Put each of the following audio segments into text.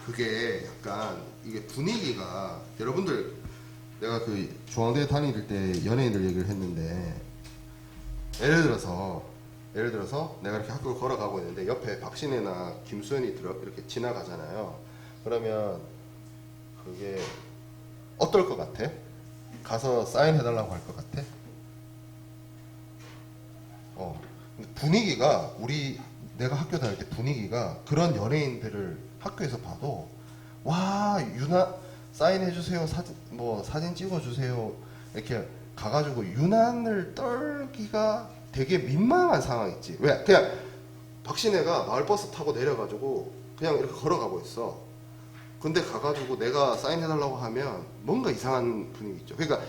그게 약간 이게 분위기가 여러분들 내가 그 중앙대 다닐 때 연예인들 얘기를 했는데 예를 들어서 내가 이렇게 학교를 걸어가고 있는데 옆에 박신혜나 김수현이 이렇게 지나가잖아요. 그러면 그게 어떨 것 같아? 가서 사인해달라고 할 것 같아? 근데 분위기가 내가 학교 다닐 때 분위기가 그런 연예인들을 학교에서 봐도 와 유나 사인해주세요 사진 찍어주세요 이렇게 가가지고 유난을 떨기가 되게 민망한 상황 있지. 왜? 그냥 박신혜가 마을버스 타고 내려가지고 그냥 이렇게 걸어가고 있어. 근데 가가지고 내가 사인해달라고 하면 뭔가 이상한 분위기 있죠. 그러니까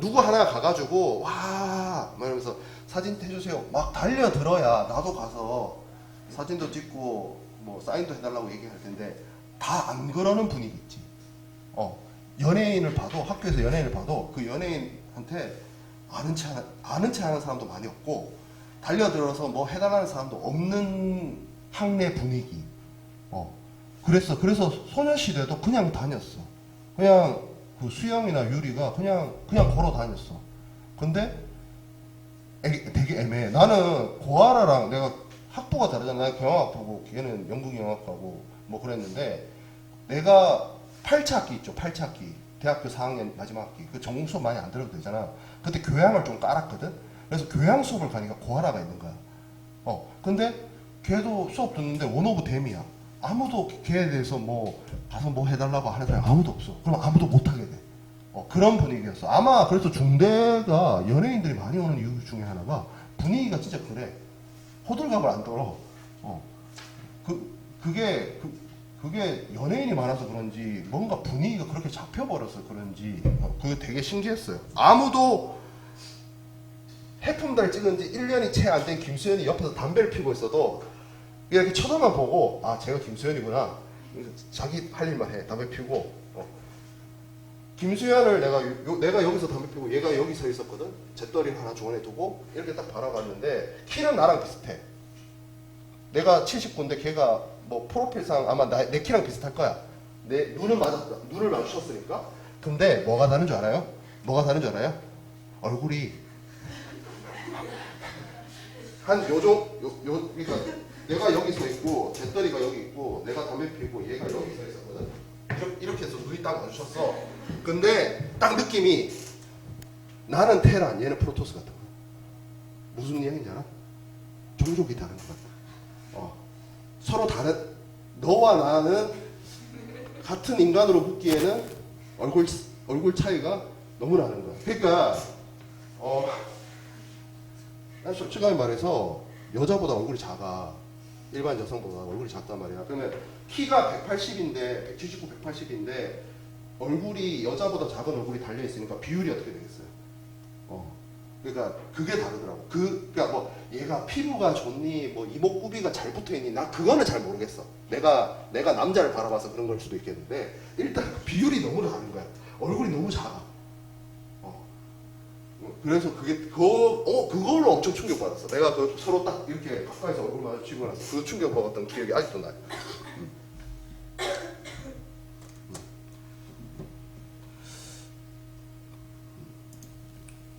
누구 하나 가가지고 와 막 이러면서 사진 해주세요 막 달려들어야 나도 가서 사진도 찍고 뭐 사인도 해달라고 얘기할 텐데 다 안 그러는 분위기 있지. 연예인을 봐도 학교에서 연예인을 봐도 그 연예인한테 아는 체 하는 사람도 많이 없고 달려들어서 뭐 해달라는 사람도 없는 학내 분위기. 그래서 소녀시대도 그냥 다녔어. 그냥 그 수영이나 유리가 그냥 걸어 다녔어. 근데 되게 애매해. 나는 고아라랑 내가 학부가 다르잖아. 내가 경영학부고 걔는 연구경영학과고 뭐 그랬는데 내가 8차 학기 있죠. 8차 학기. 대학교 4학년 마지막 학기. 그 전공 수업 많이 안 들어도 되잖아. 그때 교양을 좀 깔았거든. 그래서 교양 수업을 가니까 고아라가 있는 거야. 근데 걔도 수업 듣는데 원오브 댐이야. 아무도 걔에 대해서 뭐 가서 뭐 해달라고 하는 사람이 아무도 없어. 그럼 아무도 못하게 돼. 그런 분위기였어. 아마 그래서 중대가 연예인들이 많이 오는 이유 중에 하나가 분위기가 진짜 그래. 호들갑을 안 떨어. 그게 연예인이 많아서 그런지 뭔가 분위기가 그렇게 잡혀버려서 그런지 그게 되게 신기했어요. 아무도 해품달 찍은 지 1년이 채 안 된 김수현이 옆에서 담배를 피고 있어도 이렇게 쳐다만 보고 아 제가 김수현이구나. 자기 할 일만 해. 담배 피고. 김수현을 내가 여기서 담배 피고 얘가 여기 서 있었거든. 잿더리를 하나 중원에 두고 이렇게 딱 바라봤는데 키는 나랑 비슷해. 내가 79인데 걔가 뭐 프로필상 아마 내 키랑 비슷할 거야. 내 눈을 마주쳤으니까. 근데 뭐가 다른 줄 알아요? 얼굴이 한 그러니까 내가 여기 서 있고 잿더리가 여기 있고 내가 담배 피고 얘가 여기 서 있었거든. 이렇게 해서 눈이 딱 마주쳤어. 근데 딱 느낌이 나는 테란 얘는 프로토스 같은 거야. 무슨 얘기인지 알아? 종족이 다른 것 같아. 서로 다른 너와 나는 같은 인간으로 붙기에는 얼굴 차이가 너무 나는 거야. 그러니까 난 솔직하게 말해서 여자보다 얼굴이 작아. 일반 여성보다 얼굴이 작단 말이야. 그러면 키가 180인데 179, 180인데 얼굴이 여자보다 작은 얼굴이 달려 있으니까 비율이 어떻게 되겠어요? 그러니까 그게 다르더라고. 그러니까 뭐 얘가 피부가 좋니, 뭐 이목구비가 잘 붙어 있니, 나 그거는 잘 모르겠어. 내가 남자를 바라봐서 그런 걸 수도 있겠는데 일단 비율이 너무 다른 거야. 얼굴이 너무 작아. 그래서 그걸로 엄청 충격받았어. 내가 서로 딱 이렇게 가까이서 얼굴 마주치고 나서 그 충격받았던 기억이 아직도 나요.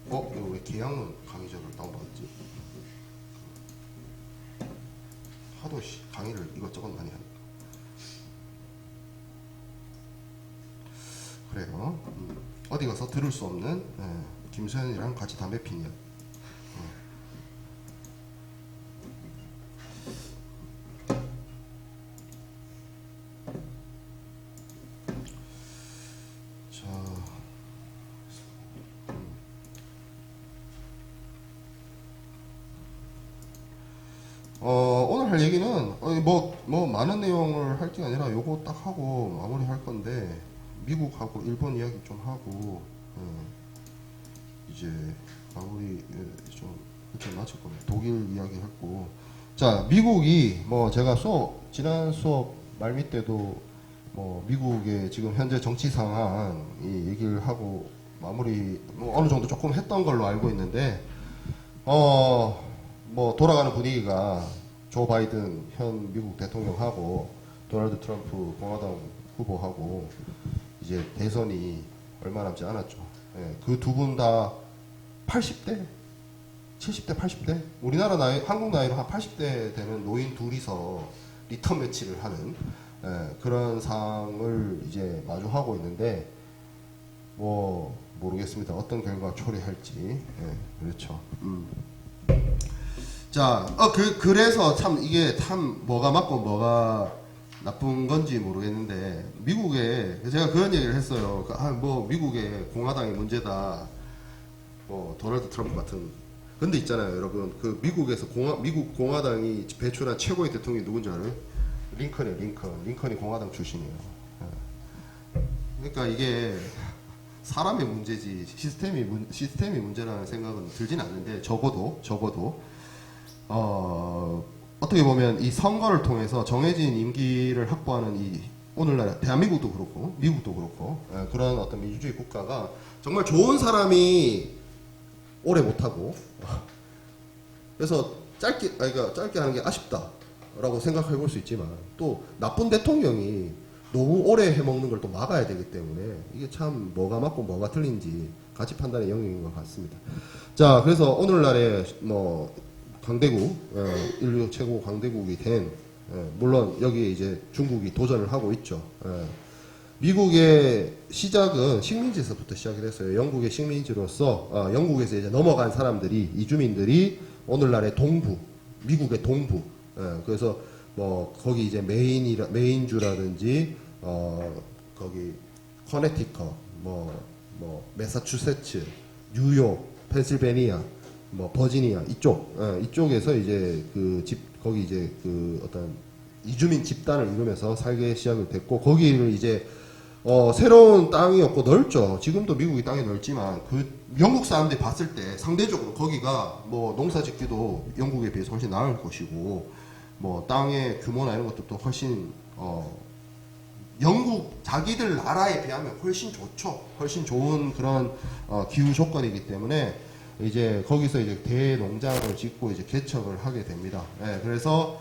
이거 왜 계양은 강의자를 다운받았지? 하도 강의를 이것저것 많이 하니까. 그래요. 어디 가서 들을 수 없는 김수현이랑 같이 담배 피냐. 오늘 할 얘기는 뭐 많은 내용을 할 게 아니라 요거 딱 하고 마무리 할 건데 미국하고 일본 이야기 좀 하고 이제 마무리 좀 이렇게 마칠 겁니다. 독일 이야기 했고 자 미국이 뭐 제가 지난 수업 말미 때도 뭐 미국의 지금 현재 정치 상황 이 얘기를 하고 마무리 뭐 어느 정도 조금 했던 걸로 알고 있는데 뭐 돌아가는 분위기가 조 바이든 현 미국 대통령하고 도널드 트럼프 공화당 후보하고 이제 대선이 얼마 남지 않았죠. 예, 그 두 분 다 80대, 70대, 80대, 우리나라 나이, 한국 나이로 한 80대 되는 노인 둘이서 리턴 매치를 하는 그런 상을 이제 마주하고 있는데 뭐 모르겠습니다. 어떤 결과 초래할지. 그렇죠. 자, 그래서 참 이게 참 뭐가 맞고 뭐가 나쁜 건지 모르겠는데 미국에 제가 그런 얘기를 했어요. 뭐 미국의 공화당이 문제다. 뭐 도널드 트럼프 같은. 근데 있잖아요, 여러분. 그 미국에서 미국 공화당이 배출한 최고의 대통령이 누군지 알아요? 링컨이에요, 링컨. 링컨이 공화당 출신이에요. 그러니까 이게 사람의 문제지 시스템이 문제라는 생각은 들진 않는데 적어도 어떻게 보면 이 선거를 통해서 정해진 임기를 확보하는 이 오늘날 대한민국도 그렇고 미국도 그렇고 그런 어떤 민주주의 국가가 정말 좋은 사람이 오래 못하고 그래서 짧게 하는 게 아쉽다라고 생각해 볼 수 있지만 또 나쁜 대통령이 너무 오래 해먹는 걸 또 막아야 되기 때문에 이게 참 뭐가 맞고 뭐가 틀린지 가치 판단의 영역인 것 같습니다. 자, 그래서 오늘날에 뭐 강대국, 인류 최고 강대국이 된 물론 여기에 이제 중국이 도전을 하고 있죠. 미국의 시작은 식민지에서부터 시작이 됐어요. 영국의 식민지로서 영국에서 이제 넘어간 사람들이 이주민들이 오늘날의 동부, 미국의 동부. 그래서 뭐 거기 이제 메인주라든지 거기 커네티컷, 뭐 매사추세츠, 뉴욕, 펜실베니아, 뭐 버지니아 이쪽에서 이제 거기 이제 그 어떤 이주민 집단을 이루면서 살기 시작을 됐고 거기를 이제 새로운 땅이었고 넓죠. 지금도 미국이 땅이 넓지만 그 영국 사람들이 봤을 때 상대적으로 거기가 뭐 농사짓기도 영국에 비해서 훨씬 나을 것이고 뭐 땅의 규모나 이런 것도 또 훨씬 영국 자기들 나라에 비하면 훨씬 좋죠. 훨씬 좋은 그런 기후 조건이기 때문에 이제 거기서 이제 대농장을 짓고 이제 개척을 하게 됩니다. 그래서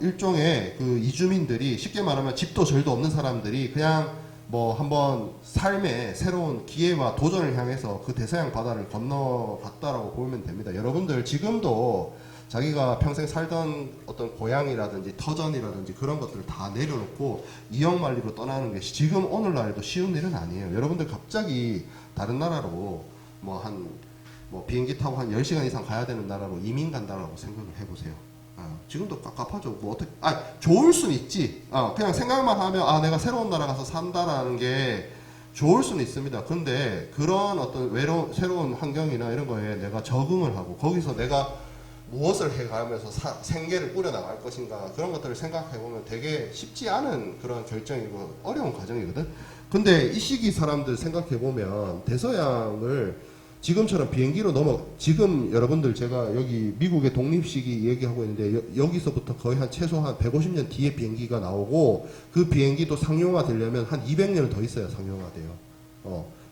일종의 그 이주민들이 쉽게 말하면 집도 절도 없는 사람들이 그냥 뭐 한번 삶의 새로운 기회와 도전을 향해서 그 대서양 바다를 건너갔다라고 보면 됩니다. 여러분들 지금도 자기가 평생 살던 어떤 고향이라든지 터전이라든지 그런 것들을 다 내려놓고 이역만리로 떠나는 게 지금 오늘날에도 쉬운 일은 아니에요. 여러분들 갑자기 다른 나라로 뭐 비행기 타고 한 10시간 이상 가야 되는 나라로 이민 간다라고 생각을 해보세요. 지금도 깝깝하죠. 뭐 어떻게, 좋을 수는 있지. 그냥 생각만 하면, 내가 새로운 나라 가서 산다라는 게 좋을 수는 있습니다. 근데 그런 어떤 새로운 환경이나 이런 거에 내가 적응을 하고, 거기서 내가 무엇을 해가면서 생계를 꾸려나갈 것인가, 그런 것들을 생각해보면 되게 쉽지 않은 그런 결정이고, 어려운 과정이거든. 근데 이 시기 사람들 생각해보면, 대서양을 지금처럼 비행기로 지금 여러분들 제가 여기 미국의 독립시기 얘기하고 있는데 여기서부터 거의 최소한 150년 뒤에 비행기가 나오고 그 비행기도 상용화 되려면 한 200년 더 있어야 상용화돼요.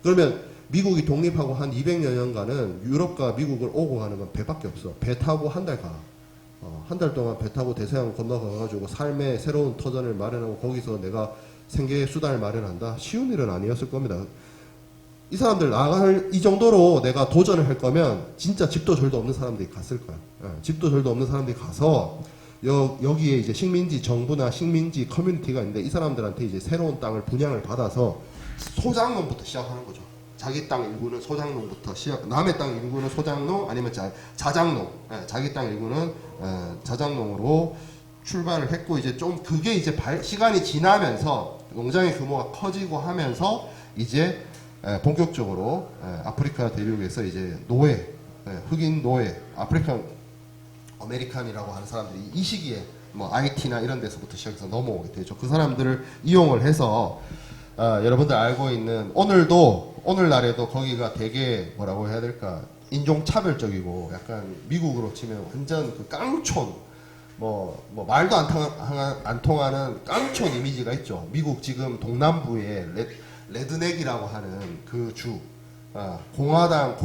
그러면 미국이 독립하고 한 200여 년간은 유럽과 미국을 오고 가는 건 배밖에 없어. 배 타고 한 달 가. 한 달 동안 배 타고 대서양 건너가가지고 삶의 새로운 터전을 마련하고 거기서 내가 생계의 수단을 마련한다. 쉬운 일은 아니었을 겁니다. 이 사람들 이 정도로 내가 도전을 할 거면 진짜 집도 절도 없는 사람들이 갔을 거야. 집도 절도 없는 사람들이 가서 여기에 이제 식민지 정부나 식민지 커뮤니티가 있는데 이 사람들한테 이제 새로운 땅을 분양을 받아서 소장농부터 시작하는 거죠. 자기 땅 일구는 소장농부터 남의 땅 일구는 소장농 아니면 자장농, 자기 땅 일구는 자장농으로 출발을 했고 이제 좀 그게 이제 시간이 지나면서 농장의 규모가 커지고 하면서 이제 본격적으로 아프리카 대륙에서 이제 흑인 노예, 아프리칸 아메리칸이라고 하는 사람들이 이 시기에 뭐 IT나 이런 데서부터 시작해서 넘어오게 되죠. 그 사람들을 이용을 해서 여러분들 알고 있는 오늘날에도 거기가 되게 뭐라고 해야 될까 인종차별적이고 약간 미국으로 치면 완전 그 깡촌 뭐 말도 안 통하는 깡촌 이미지가 있죠. 미국 지금 동남부에 레드넥이라고 하는 그 주, 공화당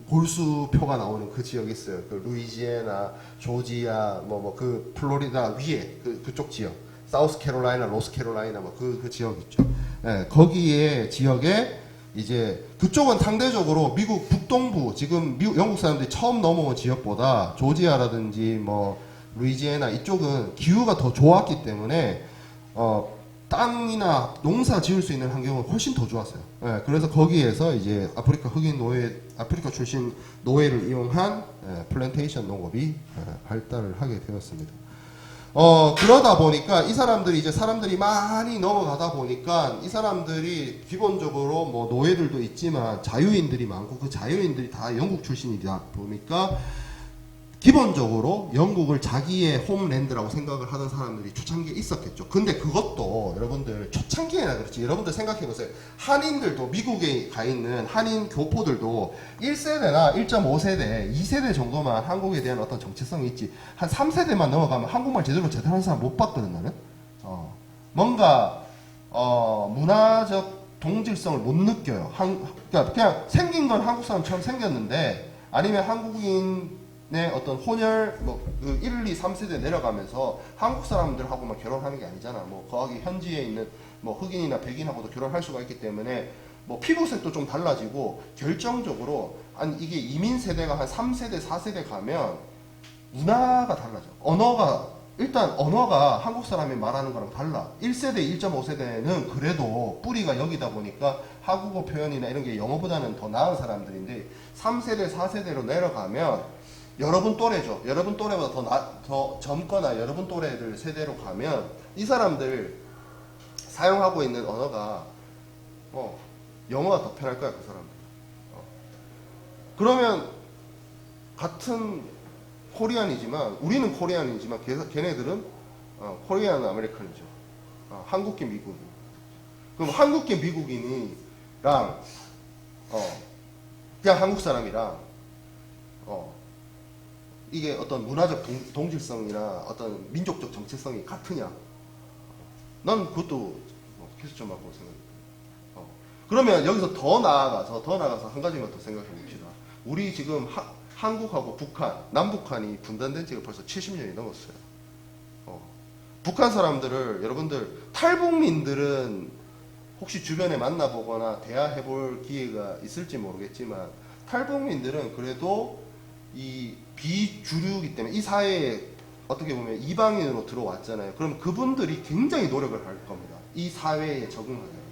골수표가 나오는 그 지역이 있어요. 그 루이지애나, 조지아, 그 플로리다 위에 그쪽 지역 사우스캐롤라이나, 로스캐롤라이나 뭐 그 지역 있죠. 예, 거기에 지역에 이제 그쪽은 상대적으로 미국 북동부 지금 미국 영국 사람들이 처음 넘어온 지역보다 조지아라든지 뭐 루이지애나 이쪽은 기후가 더 좋았기 때문에 땅이나 농사 지을 수 있는 환경은 훨씬 더 좋았어요. 예, 그래서 거기에서 이제 아프리카 흑인 노예, 아프리카 출신 노예를 이용한 플랜테이션 농업이 발달을 하게 되었습니다. 그러다 보니까 이 사람들이 이제 사람들이 많이 넘어가다 보니까 이 사람들이 기본적으로 뭐 노예들도 있지만 자유인들이 많고 그 자유인들이 다 영국 출신이다 보니까 기본적으로 영국을 자기의 홈랜드라고 생각을 하던 사람들이 초창기에 있었겠죠. 근데 그것도 여러분들 초창기에나 그렇지. 여러분들 생각해보세요. 한인들도 미국에 가 있는 한인 교포들도 1세대나 1.5세대, 2세대 정도만 한국에 대한 어떤 정체성이 있지. 한 3세대만 넘어가면 한국말 제대로 하는 사람 못 봤거든 나는. 뭔가 문화적 동질성을 못 느껴요. 그러니까 그냥 생긴 건 한국 사람처럼 생겼는데 아니면 한국인 어떤 혼혈, 그 1, 2, 3세대 내려가면서 한국 사람들하고만 결혼하는 게 아니잖아. 뭐, 거기 현지에 있는 뭐 흑인이나 백인하고도 결혼할 수가 있기 때문에 뭐 피부색도 좀 달라지고 결정적으로 이게 이민 세대가 한 3세대, 4세대 가면 문화가 달라져. 일단 언어가 한국 사람이 말하는 거랑 달라. 1세대, 1.5세대는 그래도 뿌리가 여기다 보니까 한국어 표현이나 이런 게 영어보다는 더 나은 사람들인데 3세대, 4세대로 내려가면 여러분 또래죠. 여러분 또래보다 더 젊거나 여러분 또래들 세대로 가면 이 사람들 사용하고 있는 언어가 영어가 더 편할 거야, 그 사람들. 그러면 같은 코리안이지만 우리는 코리안이지만 걔네들은 코리안 아메리칸이죠. 한국계 미국인. 그럼 한국계 미국인이랑 그냥 한국 사람이랑 이게 어떤 문화적 동질성이나 어떤 민족적 정체성이 같으냐? 난 그것도 캐스점하고 생각해요. 그러면 여기서 더 나아가서 한 가지만 더 생각해 봅시다. 우리 지금 한국하고 북한, 남북한이 분단된 지가 벌써 70년이 넘었어요. 북한 사람들을 여러분들 탈북민들은 혹시 주변에 만나보거나 대화해볼 기회가 있을지 모르겠지만 탈북민들은 그래도 이 비주류이기 때문에 이 사회에 어떻게 보면 이방인으로 들어왔잖아요. 그럼 그분들이 굉장히 노력을 할 겁니다. 이 사회에 적응하기 위해서.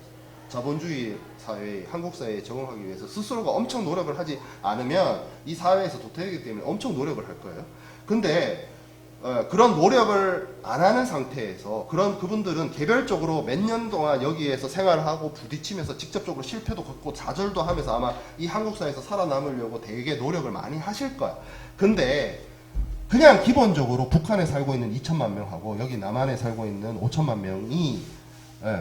자본주의 사회에, 한국 사회에 적응하기 위해서 스스로가 엄청 노력을 하지 않으면 이 사회에서 도태되기 때문에 엄청 노력을 할 거예요. 근데 그런 노력을 안 하는 상태에서 그분들은 개별적으로 몇 년 동안 여기에서 생활하고 부딪히면서 직접적으로 실패도 겪고 좌절도 하면서 아마 이 한국 사회에서 살아남으려고 되게 노력을 많이 하실 거야. 근데 그냥 기본적으로 북한에 살고 있는 2천만 명하고 여기 남한에 살고 있는 5천만 명이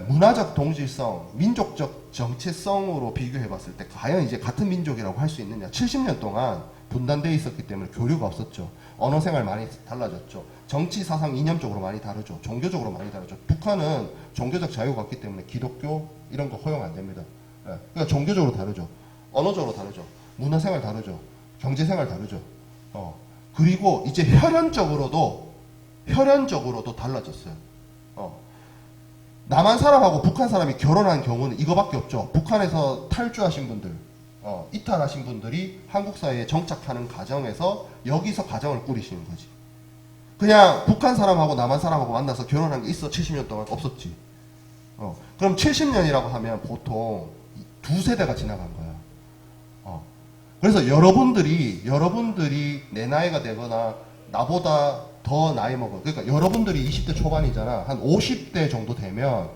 문화적 동질성, 민족적 정체성으로 비교해 봤을 때 과연 이제 같은 민족이라고 할 수 있느냐. 70년 동안 분단되어 있었기 때문에 교류가 없었죠. 언어 생활 많이 달라졌죠. 정치 사상 이념적으로 많이 다르죠. 종교적으로 많이 다르죠. 북한은 종교적 자유가 없기 때문에 기독교 이런 거 허용 안 됩니다. 그러니까 종교적으로 다르죠. 언어적으로 다르죠. 문화 생활 다르죠. 경제 생활 다르죠. 그리고 이제 혈연적으로도 달라졌어요. 남한 사람하고 북한 사람이 결혼한 경우는 이거밖에 없죠. 북한에서 탈주하신 분들, 이탈하신 분들이 한국 사회에 정착하는 과정에서 여기서 가정을 꾸리시는 거지. 그냥 북한 사람하고 남한 사람하고 만나서 결혼한 게 있어? 70년 동안 없었지. 그럼 70년이라고 하면 보통 두 세대가 지나간 거야. 그래서 여러분들이 내 나이가 되거나 나보다 더 나이 먹어. 그러니까 여러분들이 20대 초반이잖아. 한 50대 정도 되면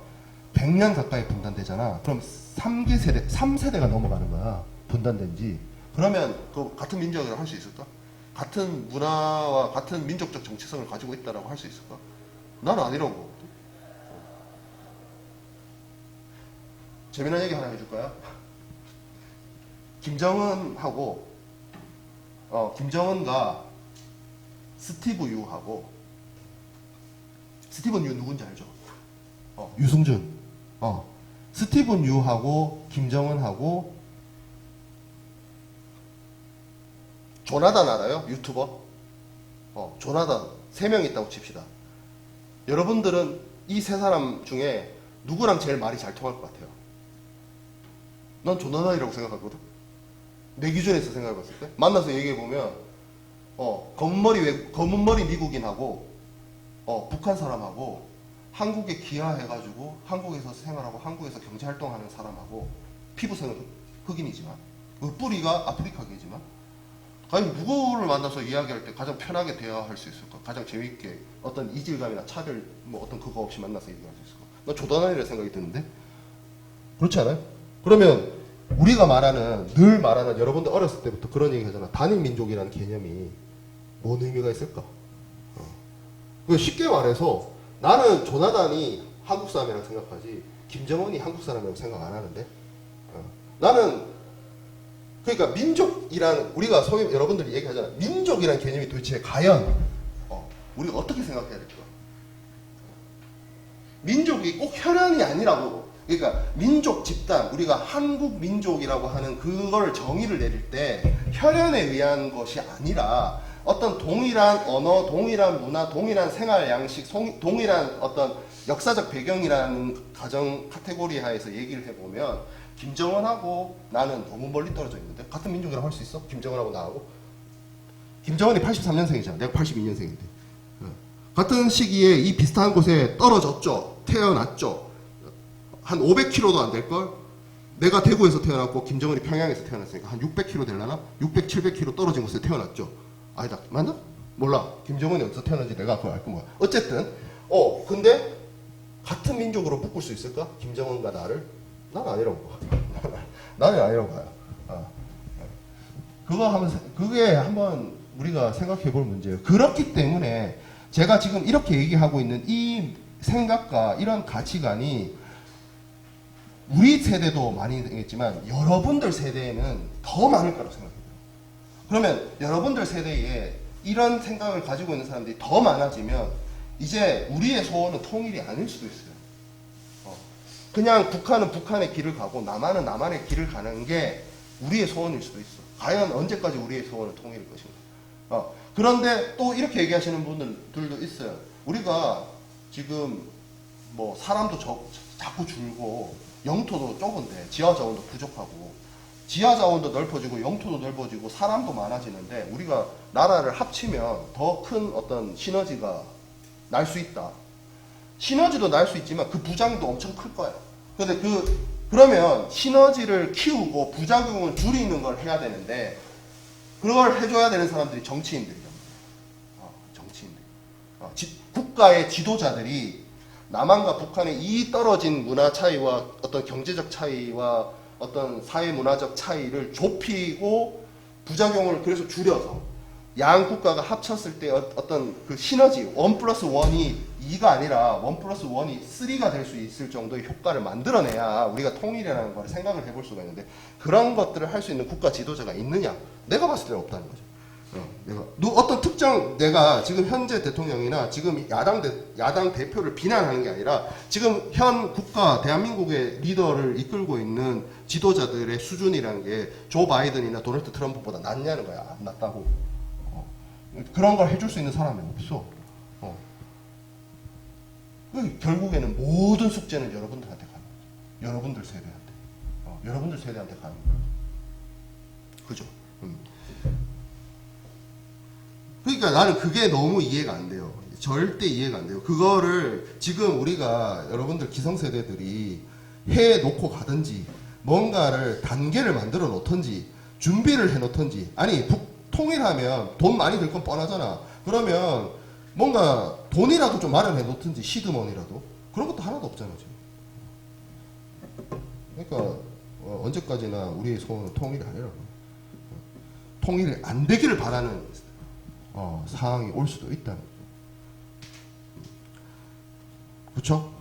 100년 가까이 분단되잖아. 그럼 3세대가 넘어가는 거야. 분단된 지. 그러면 그 같은 민족이라고 할 수 있을까? 같은 문화와 같은 민족적 정체성을 가지고 있다라고 할 수 있을까? 나는 아니라고 보거든. 재미난 얘기 하나 해줄까요? 김정은과 스티브 유하고, 스티븐 유 누군지 알죠? 유승준. 스티븐 유하고 김정은하고 조나단 알아요? 유튜버? 조나단 3명 있다고 칩시다. 여러분들은 이 세 사람 중에 누구랑 제일 말이 잘 통할 것 같아요? 난 조나단이라고 생각하거든. 내 기준에서 생각해봤을 때 만나서 얘기해보면 검은 머리 미국인하고 북한 사람하고 한국에 귀화해가지고 한국에서 생활하고 한국에서 경제활동하는 사람하고 피부색은 흑인이지만 그 뿌리가 아프리카계지만 과연 누구를 만나서 이야기할 때 가장 편하게 대화할 수 있을까? 가장 재밌게 어떤 이질감이나 차별 뭐 어떤 그거 없이 만나서 얘기할 수 있을까? 나 조단환이라 생각이 드는데 그렇지 않아요? 그러면 우리가 늘 말하는 여러분들 어렸을 때부터 그런 얘기 하잖아. 단일민족이라는 개념이 뭔 의미가 있을까? 쉽게 말해서 나는 조나단이 한국 사람이라고 생각하지 김정은이 한국 사람이라고 생각 안 하는데 나는 그러니까 민족이란 우리가 소위 여러분들이 얘기하잖아. 민족이란 개념이 도대체 과연 우리가 어떻게 생각해야 될까? 민족이 꼭 혈연이 아니라고. 그러니까 민족 집단 우리가 한국 민족이라고 하는 그걸 정의를 내릴 때 혈연에 의한 것이 아니라 어떤 동일한 언어, 동일한 문화, 동일한 생활 양식, 동일한 어떤 역사적 배경이라는 가정 카테고리 하에서 얘기를 해보면 김정은하고 나는 너무 멀리 떨어져 있는데 같은 민족이라고 할 수 있어? 김정은하고 나하고? 김정은이 83년생이잖아. 내가 82년생인데. 같은 시기에 이 비슷한 곳에 떨어졌죠. 태어났죠. 한 500km도 안 될걸? 내가 대구에서 태어났고 김정은이 평양에서 태어났으니까 한 600km 되려나? 600, 700km 떨어진 곳에 태어났죠. 아니다. 맞나? 몰라. 김정은이 어디서 태어났는지 내가 그걸 알 거야. 어쨌든 근데 같은 민족으로 묶을 수 있을까? 김정은과 나를? 난 아니라고 봐. 나는 아니라고 봐요. 그게 한번 우리가 생각해 볼 문제예요. 그렇기 때문에 제가 지금 이렇게 얘기하고 있는 이 생각과 이런 가치관이 우리 세대도 많이 되겠지만 여러분들 세대에는 더 많을 거라고 생각해요. 그러면 여러분들 세대에 이런 생각을 가지고 있는 사람들이 더 많아지면 이제 우리의 소원은 통일이 아닐 수도 있어요. 그냥 북한은 북한의 길을 가고 남한은 남한의 길을 가는 게 우리의 소원일 수도 있어. 과연 언제까지 우리의 소원은 통일일 것인가. 그런데 또 이렇게 얘기하시는 분들도 있어요. 우리가 지금 뭐 사람도 자꾸 줄고 영토도 좁은데 지하 자원도 부족하고 지하 자원도 넓어지고 영토도 넓어지고 사람도 많아지는데 우리가 나라를 합치면 더 큰 어떤 시너지가 날 수 있다. 시너지도 날 수 있지만 그 부작용도 엄청 클 거예요. 근데 그러면 시너지를 키우고 부작용을 줄이는 걸 해야 되는데 그걸 해줘야 되는 사람들이 정치인들이란 말이에요. 정치인들. 국가의 지도자들이 남한과 북한의 이 떨어진 문화 차이와 어떤 경제적 차이와 어떤 사회 문화적 차이를 좁히고 부작용을 그래서 줄여서 양 국가가 합쳤을 때 어떤 그 시너지 1+1이 2가 아니라 1+1이 3가 될 수 있을 정도의 효과를 만들어내야 우리가 통일이라는 걸 생각을 해볼 수가 있는데 그런 것들을 할 수 있는 국가 지도자가 있느냐? 내가 봤을 때는 없다는 거죠. 어떤 특정 내가 지금 현재 대통령이나 지금 야당 대표를 비난하는 게 아니라 지금 현 국가 대한민국의 리더를 이끌고 있는 지도자들의 수준이라는 게 조 바이든이나 도널드 트럼프보다 낫냐는 거야. 안 낫다고. 그런 걸 해줄 수 있는 사람이 없어. 결국에는 모든 숙제는 여러분들한테 가는 거죠. 여러분들 세대한테. 여러분들 세대한테 가는 거예요. 그죠? 그러니까 나는 그게 너무 이해가 안 돼요. 절대 이해가 안 돼요. 그거를 지금 우리가 여러분들 기성세대들이 해놓고 가든지 뭔가를 단계를 만들어 놓던지 준비를 해 놓던지 아니 통일하면 돈 많이 들 건 뻔하잖아. 그러면 뭔가 돈이라도 좀 마련해 놓든지 시드머니라도 그런 것도 하나도 없잖아 지금. 그러니까 언제까지나 우리의 소원은 통일이 아니라고. 통일이 안 되기를 바라는 상황이 올 수도 있다는 거죠. 그쵸?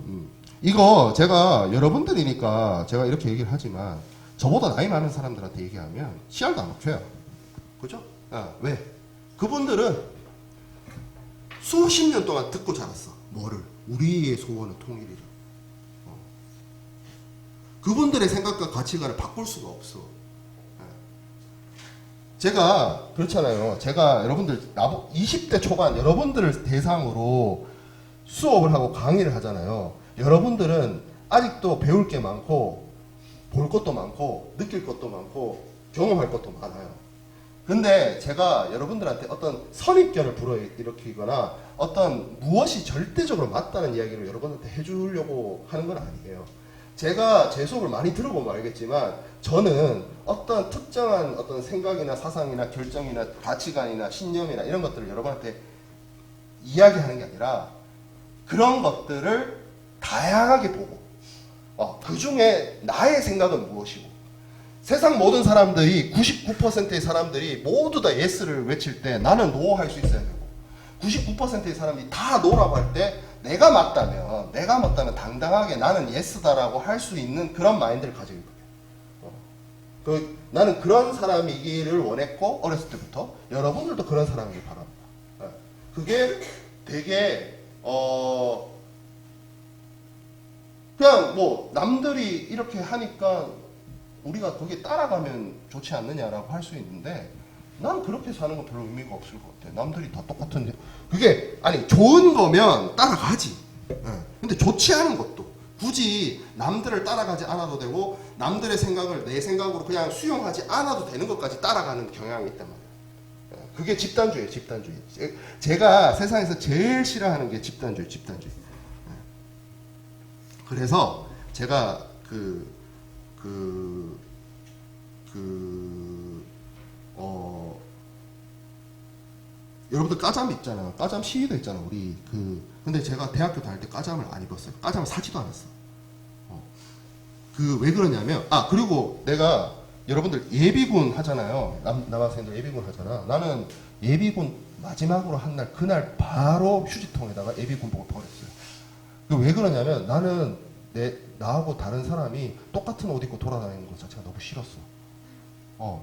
이거 제가 여러분들이니까 제가 이렇게 얘기를 하지만 저보다 나이 많은 사람들한테 얘기하면 씨알도 안 먹혀요. 그죠? 왜? 그분들은 수십 년 동안 듣고 자랐어. 뭐를? 우리의 소원은 통일이라. 그분들의 생각과 가치관을 바꿀 수가 없어. 제가 그렇잖아요. 제가 여러분들 20대 초반 여러분들을 대상으로 수업을 하고 강의를 하잖아요. 여러분들은 아직도 배울 게 많고 볼 것도 많고 느낄 것도 많고 경험할 것도 많아요. 근데 제가 여러분들한테 어떤 선입견을 불어일으키거나 어떤 무엇이 절대적으로 맞다는 이야기를 여러분한테 해주려고 하는 건 아니에요. 제가 제 수업을 많이 들어보면 알겠지만 저는 어떤 특정한 어떤 생각이나 사상이나 결정이나 가치관이나 신념이나 이런 것들을 여러분한테 이야기하는 게 아니라 그런 것들을 다양하게 보고 그 중에 나의 생각은 무엇이고 세상 모든 사람들이 99%의 사람들이 모두 다 예스를 외칠 때 나는 노 할 수 있어야 되고 99%의 사람들이 다 노라고 할 때 내가 맞다면 당당하게 나는 예스다라고 할 수 있는 그런 마인드를 가지고 있거든요. 나는 그런 사람이기를 원했고 어렸을 때부터 여러분들도 그런 사람이길 바랍니다. 그게 되게 그냥 뭐 남들이 이렇게 하니까 우리가 거기에 따라가면 좋지 않느냐라고 할 수 있는데 난 그렇게 사는 건 별로 의미가 없을 것 같아. 남들이 다 똑같은데 그게 아니 좋은 거면 따라가지. 근데 좋지 않은 것도 굳이 남들을 따라가지 않아도 되고 남들의 생각을 내 생각으로 그냥 수용하지 않아도 되는 것까지 따라가는 경향이 있단 말이에요. 그게 집단주의예요. 집단주의. 제가 세상에서 제일 싫어하는 게 집단주의. 그래서 제가 여러분들 까잠 있잖아요. 까잠 시위도 있잖아. 우리 근데 제가 대학교 다닐 때 까잠을 안 입었어요. 까잠을 사지도 않았어. 왜 그러냐면 그리고 내가 여러분들 예비군 하잖아요. 남학생들 예비군 하잖아. 나는 예비군 마지막으로 한 날 그날 바로 휴지통에다가 예비군복을 버렸어요. 왜 그러냐면 나는 나하고 다른 사람이 똑같은 옷 입고 돌아다니는 것 자체가 너무 싫었어.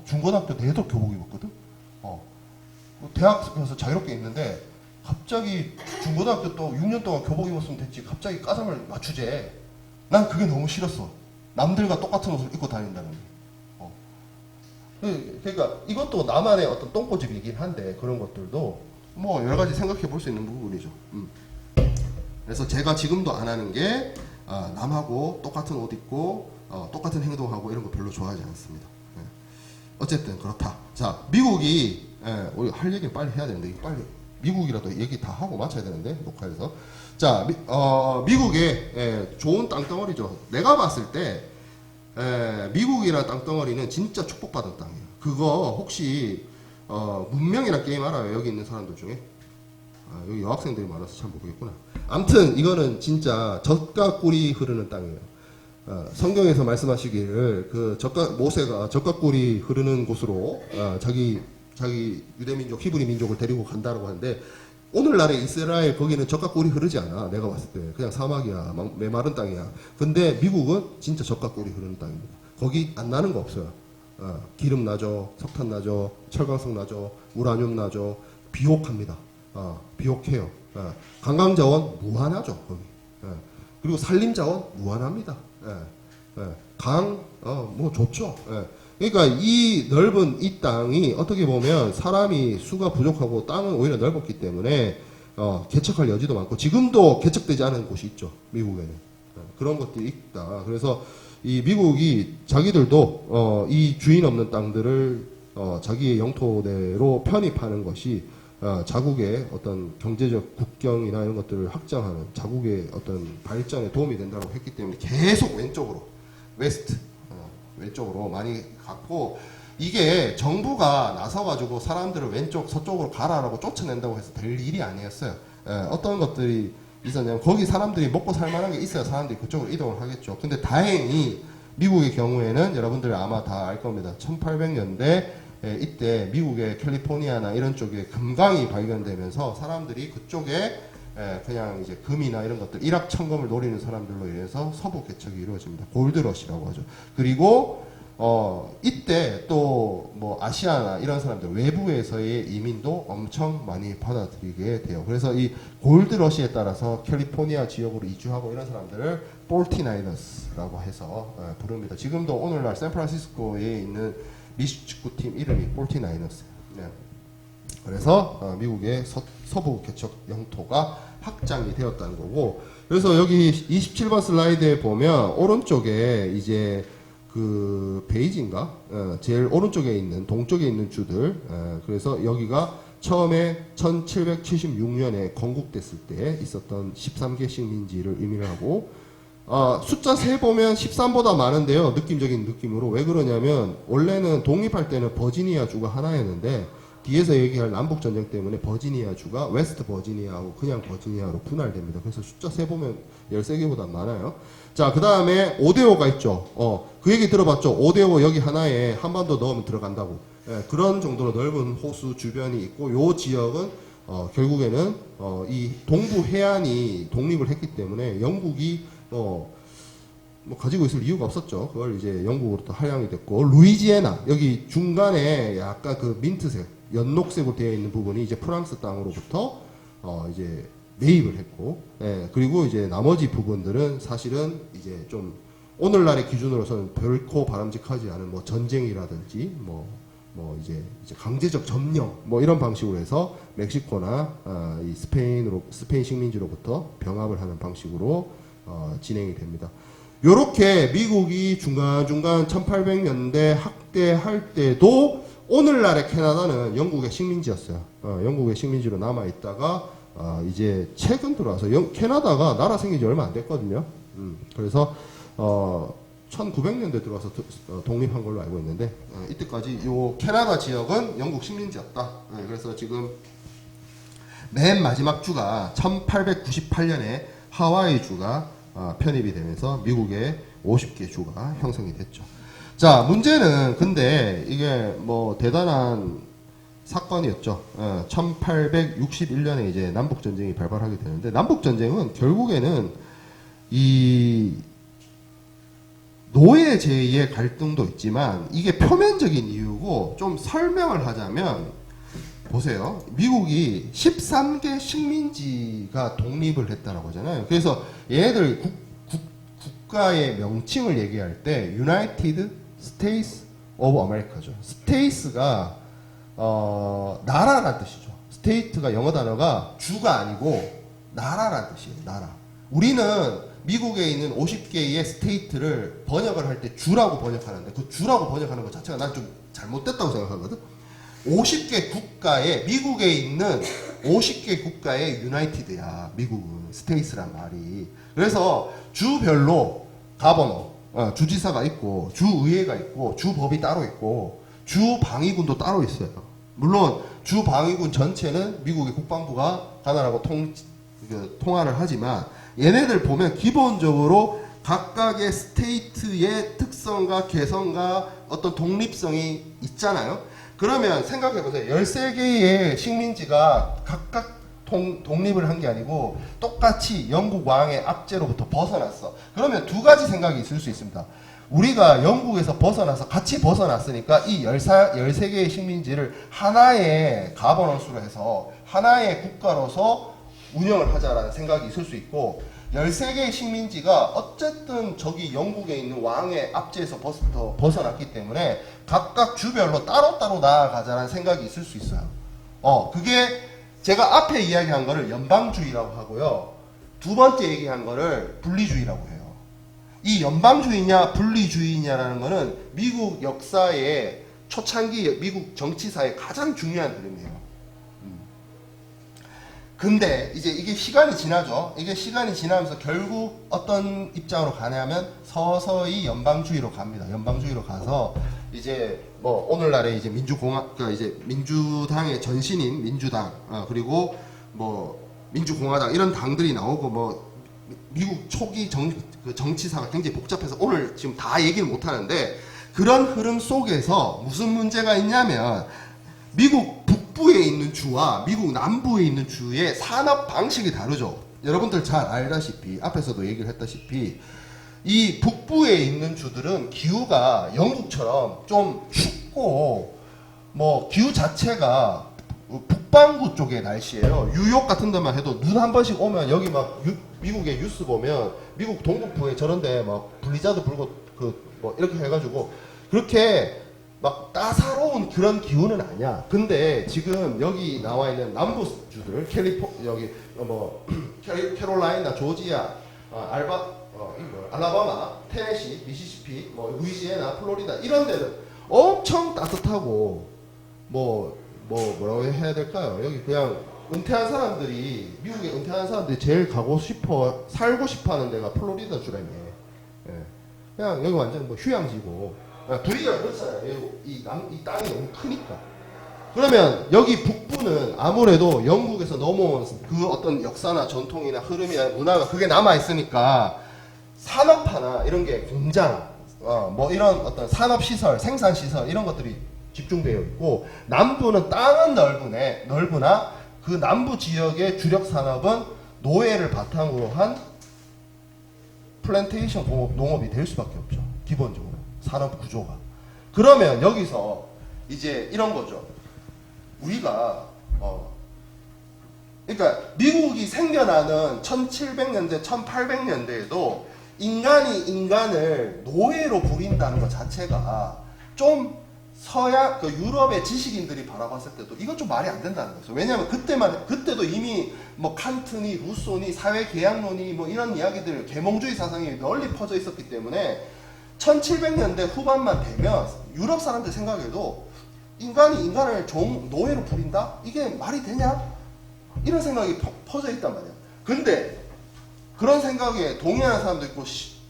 중고등학교 내도 교복 입었거든. 대학에서 자유롭게 있는데 갑자기 중고등학교 또 6년 동안 교복 입었으면 됐지. 갑자기 까잠을 맞추재. 난 그게 너무 싫었어. 남들과 똑같은 옷을 입고 다닌다는 게. 그러니까 이것도 나만의 어떤 똥꼬집이긴 한데 그런 것들도 뭐 여러 가지 생각해 볼 수 있는 부분이죠. 그래서 제가 지금도 안 하는 게 남하고 똑같은 옷 입고 똑같은 행동하고 이런 거 별로 좋아하지 않습니다. 어쨌든 그렇다. 자, 미국이 우리 할 얘기는 빨리 해야 되는데 빨리 미국이라도 얘기 다 하고 마쳐야 되는데 녹화해서 자 미국의 좋은 땅덩어리죠. 내가 봤을 때 미국이라는 땅덩어리는 진짜 축복받은 땅이에요. 그거 혹시 문명이라는 게임 알아요? 여기 있는 사람들 중에 여기 여학생들이 많아서 잘 모르겠구나. 아무튼 이거는 진짜 젖과 꿀이 흐르는 땅이에요. 성경에서 말씀하시기를 모세가 젖과 꿀이 흐르는 곳으로 자기 유대민족 히브리 민족을 데리고 간다고 하는데 오늘날의 이스라엘 거기는 젖과 꿀이 흐르지 않아. 내가 봤을 때 그냥 사막이야. 메마른 땅이야. 근데 미국은 진짜 젖과 꿀이 흐르는 땅입니다. 거기 안 나는 거 없어요. 기름 나죠, 석탄 나죠, 철광석 나죠, 우라늄 나죠. 비옥합니다. 비옥해요. 관광자원 무한하죠 거기. 그리고 산림자원 무한합니다. 뭐 좋죠. 그러니까 이 넓은 이 땅이 어떻게 보면 사람이 수가 부족하고 땅은 오히려 넓었기 때문에 개척할 여지도 많고 지금도 개척되지 않은 곳이 있죠. 미국에는 그런 것들이 있다. 그래서 이 미국이 자기들도 이 주인 없는 땅들을 자기의 영토대로 편입하는 것이 자국의 어떤 경제적 국경이나 이런 것들을 확장하는 자국의 어떤 발전에 도움이 된다고 했기 때문에 계속 왼쪽으로 왼쪽으로 많이 갔고 이게 정부가 나서가지고 사람들을 왼쪽 서쪽으로 가라라고 쫓아낸다고 해서 될 일이 아니었어요. 어떤 것들이 있었냐면 거기 사람들이 먹고 살만한 게 있어야 사람들이 그쪽으로 이동을 하겠죠. 근데 다행히 미국의 경우에는 여러분들이 아마 다 알 겁니다. 1800년대 이때 미국의 캘리포니아나 이런 쪽에 금강이 발견되면서 사람들이 그쪽에 그냥 이제 금이나 이런 것들 일확천금을 노리는 사람들로 인해서 서부 개척이 이루어집니다. 골드러시라고 하죠. 그리고 이때 또 뭐 아시아나 이런 사람들 외부에서의 이민도 엄청 많이 받아들이게 돼요. 그래서 이 골드러시에 따라서 캘리포니아 지역으로 이주하고 이런 사람들을 폴티나이너스라고 해서 부릅니다. 지금도 오늘날 샌프란시스코에 있는 미식축구팀 이름이 폴티나이너스예요. 그래서 미국의 서부 개척 영토가 확장이 되었다는 거고, 그래서 여기 27번 슬라이드에 보면 오른쪽에 이제 그 베이지인가 제일 오른쪽에 있는 동쪽에 있는 주들, 그래서 여기가 처음에 1776년에 건국됐을 때 있었던 13개 식민지를 의미를 하고, 숫자 세 보면 13보다 많은데요. 느낌적인 느낌으로. 왜 그러냐면 원래는 독립할 때는 버지니아 주가 하나였는데 뒤에서 얘기할 남북전쟁 때문에 버지니아 주가 웨스트 버지니아하고 그냥 버지니아로 분할됩니다. 그래서 숫자 세 보면 13개보다 많아요. 자, 그 다음에 5대5가 있죠. 그 얘기 들어봤죠? 5대5 여기 하나에 한반도 넣으면 들어간다고. 그런 정도로 넓은 호수 주변이 있고, 요 지역은 결국에는 이 동부 해안이 독립을 했기 때문에 영국이 뭐 가지고 있을 이유가 없었죠. 그걸 이제 영국으로부터 할양이 됐고, 루이지애나 여기 중간에 약간 그 민트색, 연녹색으로 되어 있는 부분이 이제 프랑스 땅으로부터 이제 매입을 했고, 그리고 이제 나머지 부분들은 사실은 이제 좀 오늘날의 기준으로서는 결코 바람직하지 않은 뭐 전쟁이라든지 뭐 이제 강제적 점령 뭐 이런 방식으로 해서 멕시코나 이 스페인 식민지로부터 병합을 하는 방식으로 진행이 됩니다. 요렇게 미국이 중간중간 1800년대 학대할 때도 오늘날의 캐나다는 영국의 식민지였어요. 영국의 식민지로 남아있다가 이제 최근 들어와서 캐나다가 나라 생긴 지 얼마 안 됐거든요. 그래서 1900년대 들어와서 독립한 걸로 알고 있는데, 이때까지 요 캐나다 지역은 영국 식민지였다. 그래서 지금 맨 마지막 주가 1898년에 하와이 주가 편입이 되면서 미국의 50개 주가 형성이 됐죠. 자, 문제는 근데 이게 뭐 대단한 사건이었죠. 1861년에 이제 남북전쟁이 발발하게 되는데, 남북전쟁은 결국에는 이 노예제의 갈등도 있지만 이게 표면적인 이유고, 좀 설명을 하자면 보세요. 미국이 13개 식민지가 독립을 했다라고 하잖아요. 그래서 얘네들 국가의 명칭을 얘기할 때 United States of America죠. States가 나라란 뜻이죠. State가 영어 단어가 주가 아니고 나라란 뜻이에요. 나라. 우리는 미국에 있는 50개의 스테이트를 번역을 할 때 주라고 번역하는데, 그 주라고 번역하는 것 자체가 난 좀 잘못됐다고 생각하거든. 50개 국가에, 미국에 있는 50개 국가의 유나이티드야. 미국은 스테이트란 말이. 그래서 주별로 가버너, 주지사가 있고, 주의회가 있고, 주법이 따로 있고, 주방위군도 따로 있어요. 물론 주방위군 전체는 미국의 국방부가 관할하고 통화를 하지만, 얘네들 보면 기본적으로 각각의 스테이트의 특성과 개성과 어떤 독립성이 있잖아요. 그러면 생각해보세요. 13개의 식민지가 각각 독립을 한 게 아니고 똑같이 영국 왕의 압제로부터 벗어났어. 그러면 두 가지 생각이 있을 수 있습니다. 우리가 영국에서 벗어나서 같이 벗어났으니까 이 13개의 식민지를 하나의 가버넌스로 해서 하나의 국가로서 운영을 하자라는 생각이 있을 수 있고, 13개의 식민지가 어쨌든 저기 영국에 있는 왕의 압제에서 벗어났기 때문에 각각 주별로 따로따로 나아가자라는 생각이 있을 수 있어요. 그게 제가 앞에 이야기한 거를 연방주의라고 하고요. 두 번째 얘기한 거를 분리주의라고 해요. 이 연방주의냐 분리주의냐라는 거는 미국 역사의 초창기 미국 정치사의 가장 중요한 흐름이에요. 근데 이제 이게 시간이 지나죠. 이게 시간이 지나면서 결국 어떤 입장으로 가냐면 서서히 연방주의로 갑니다. 연방주의로 가서 이제 뭐 오늘날의 이제 그러니까 이제 민주당의 전신인 민주당, 그리고 뭐 민주공화당 이런 당들이 나오고, 뭐 미국 초기 정치사가 굉장히 복잡해서 오늘 지금 다 얘기를 못 하는데, 그런 흐름 속에서 무슨 문제가 있냐면 미국 북부에 있는 주와 미국 남부에 있는 주의 산업 방식이 다르죠. 여러분들 잘 알다시피, 앞에서도 얘기를 했다시피, 이 북부에 있는 주들은 기후가 영국처럼 좀 춥고, 뭐 기후 자체가 북반구 쪽의 날씨예요. 뉴욕 같은 데만 해도 눈 한 번씩 오면, 여기 막 미국의 뉴스 보면 미국 동북부에 저런데 막 블리자드 불고 뭐 이렇게 해가지고 그렇게 막 따사로운 그런 기운은 아니야. 근데 지금 여기 나와 있는 남부주들, 여기 캐롤라이나, 조지아, 알라바마, 테네시, 미시시피, 루이지애나, 플로리다 이런 데는 엄청 따뜻하고 뭐라고 해야 될까요? 여기 그냥 은퇴한 사람들이, 미국에 은퇴한 사람들이 제일 살고 싶어 하는 데가 플로리다 주라며. 예. 그냥 여기 완전 휴양지고. 분위기가 그렇잖아요. 이 땅이 너무 크니까. 그러면 여기 북부는 아무래도 영국에서 넘어온 그 어떤 역사나 전통이나 흐름이나 문화가 그게 남아있으니까 산업화나 이런 게 공장, 이런 어떤 산업시설, 생산시설 이런 것들이 집중되어 있고, 남부는 땅은 넓으나 그 남부 지역의 주력 산업은 노예를 바탕으로 한 플랜테이션 농업이 될 수밖에 없죠. 기본적으로. 산업 구조가. 그러면 여기서 이제 이런 거죠. 우리가 그러니까 미국이 생겨나는 1700년대, 1800년대에도 인간이 인간을 노예로 부린다는 것 자체가 좀 서양 유럽의 지식인들이 바라봤을 때도 이건 좀 말이 안 된다는 거죠. 왜냐하면 그때도 이미 칸트니 루소니 사회계약론이 이런 이야기들, 계몽주의 사상이 널리 퍼져 있었기 때문에 1700년대 후반만 되면 유럽 사람들 생각에도 인간이 인간을 노예로 부린다? 이게 말이 되냐? 이런 생각이 퍼져 있단 말이야. 근데 그런 생각에 동의하는 사람도 있고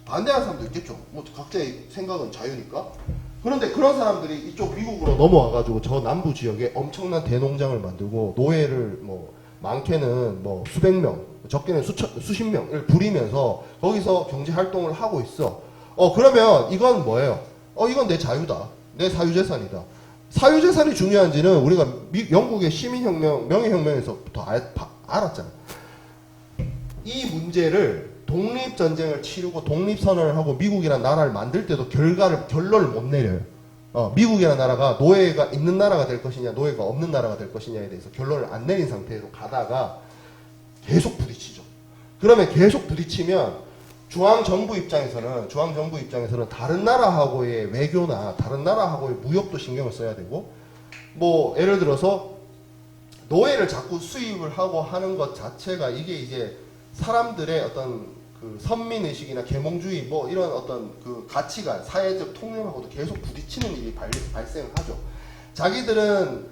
반대하는 사람도 있겠죠. 각자의 생각은 자유니까. 그런데 그런 사람들이 이쪽 미국으로 넘어와가지고 저 남부 지역에 엄청난 대농장을 만들고 노예를 많게는 수백 명, 적게는 수십 명을 부리면서 거기서 경제 활동을 하고 있어. 그러면 이건 뭐예요? 이건 내 자유다. 내 사유재산이다. 사유재산이 중요한지는 우리가 영국의 시민혁명, 명예혁명에서부터 알았잖아. 이 문제를 독립전쟁을 치르고 독립선언을 하고 미국이라는 나라를 만들 때도 결론을 못 내려요. 미국이라는 나라가 노예가 있는 나라가 될 것이냐, 노예가 없는 나라가 될 것이냐에 대해서 결론을 안 내린 상태로 가다가 계속 부딪히죠. 그러면 계속 부딪히면 중앙정부 입장에서는 다른 나라하고의 외교나 다른 나라하고의 무역도 신경을 써야 되고, 예를 들어서 노예를 자꾸 수입을 하고 하는 것 자체가 이게 이제 사람들의 어떤 그 선민의식이나 계몽주의 이런 어떤 그 가치관, 사회적 통념하고도 계속 부딪히는 일이 발생하죠. 자기들은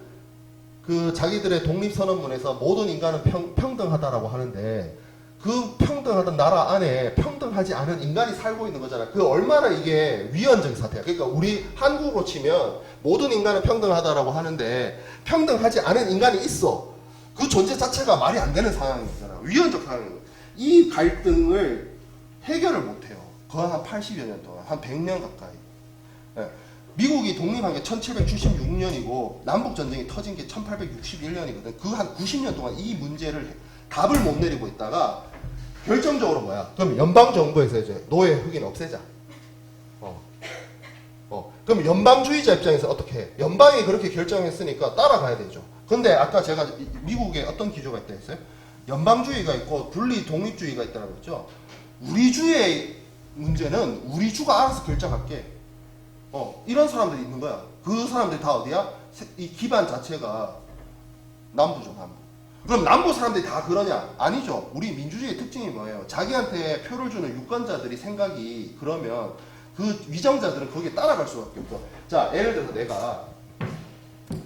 자기들의 독립선언문에서 모든 인간은 평등하다라고 하는데, 그 평등하던 나라 안에 평등하지 않은 인간이 살고 있는 거잖아. 얼마나 이게 위헌적인 사태야. 그러니까 우리 한국으로 치면 모든 인간은 평등하다라고 하는데 평등하지 않은 인간이 있어. 그 존재 자체가 말이 안 되는 상황이잖아. 위헌적 상황이고. 이 갈등을 해결을 못해요. 거의 한 80여 년 동안, 한 100년 가까이. 예. 미국이 독립한 게 1776년이고 남북전쟁이 터진 게 1861년이거든. 그 한 90년 동안 이 문제를 답을 못 내리고 있다가 결정적으로 그럼 연방정부에서 이제 노예 흑인 없애자. 그럼 연방주의자 입장에서 어떻게 해? 연방이 그렇게 결정했으니까 따라가야 되죠. 근데 아까 제가 미국에 어떤 기조가 있다 했어요? 연방주의가 있고 분리 독립주의가 있다고 했죠. 우리 주의 문제는 우리 주가 알아서 결정할게. 이런 사람들이 있는 거야. 그 사람들이 다 어디야? 이 기반 자체가 남부죠, 남부. 그럼 남부 사람들이 다 그러냐? 아니죠. 우리 민주주의의 특징이 뭐예요? 자기한테 표를 주는 유권자들이 생각이 그러면 그 위정자들은 거기에 따라갈 수밖에 없죠. 자, 예를 들어서 내가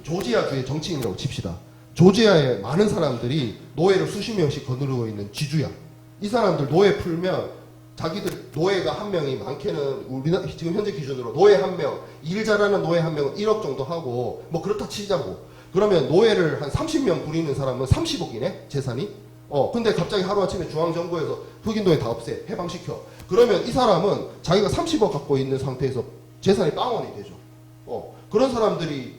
조지아주의 정치인이라고 칩시다. 조지아에 많은 사람들이 노예를 수십 명씩 거느리고 있는 지주야. 이 사람들 노예 풀면 자기들 노예가 한 명이 많게는 우리나라 지금 현재 기준으로 노예 한 명, 일 잘하는 노예 한 명은 1억 정도 하고 그렇다 치자고. 그러면 노예를 한 30명 부리는 사람은 30억이네 재산이. 근데 갑자기 하루아침에 중앙정부에서 흑인 노예 다 없애, 해방시켜. 그러면 이 사람은 자기가 30억 갖고 있는 상태에서 재산이 빵원이 되죠. 그런 사람들이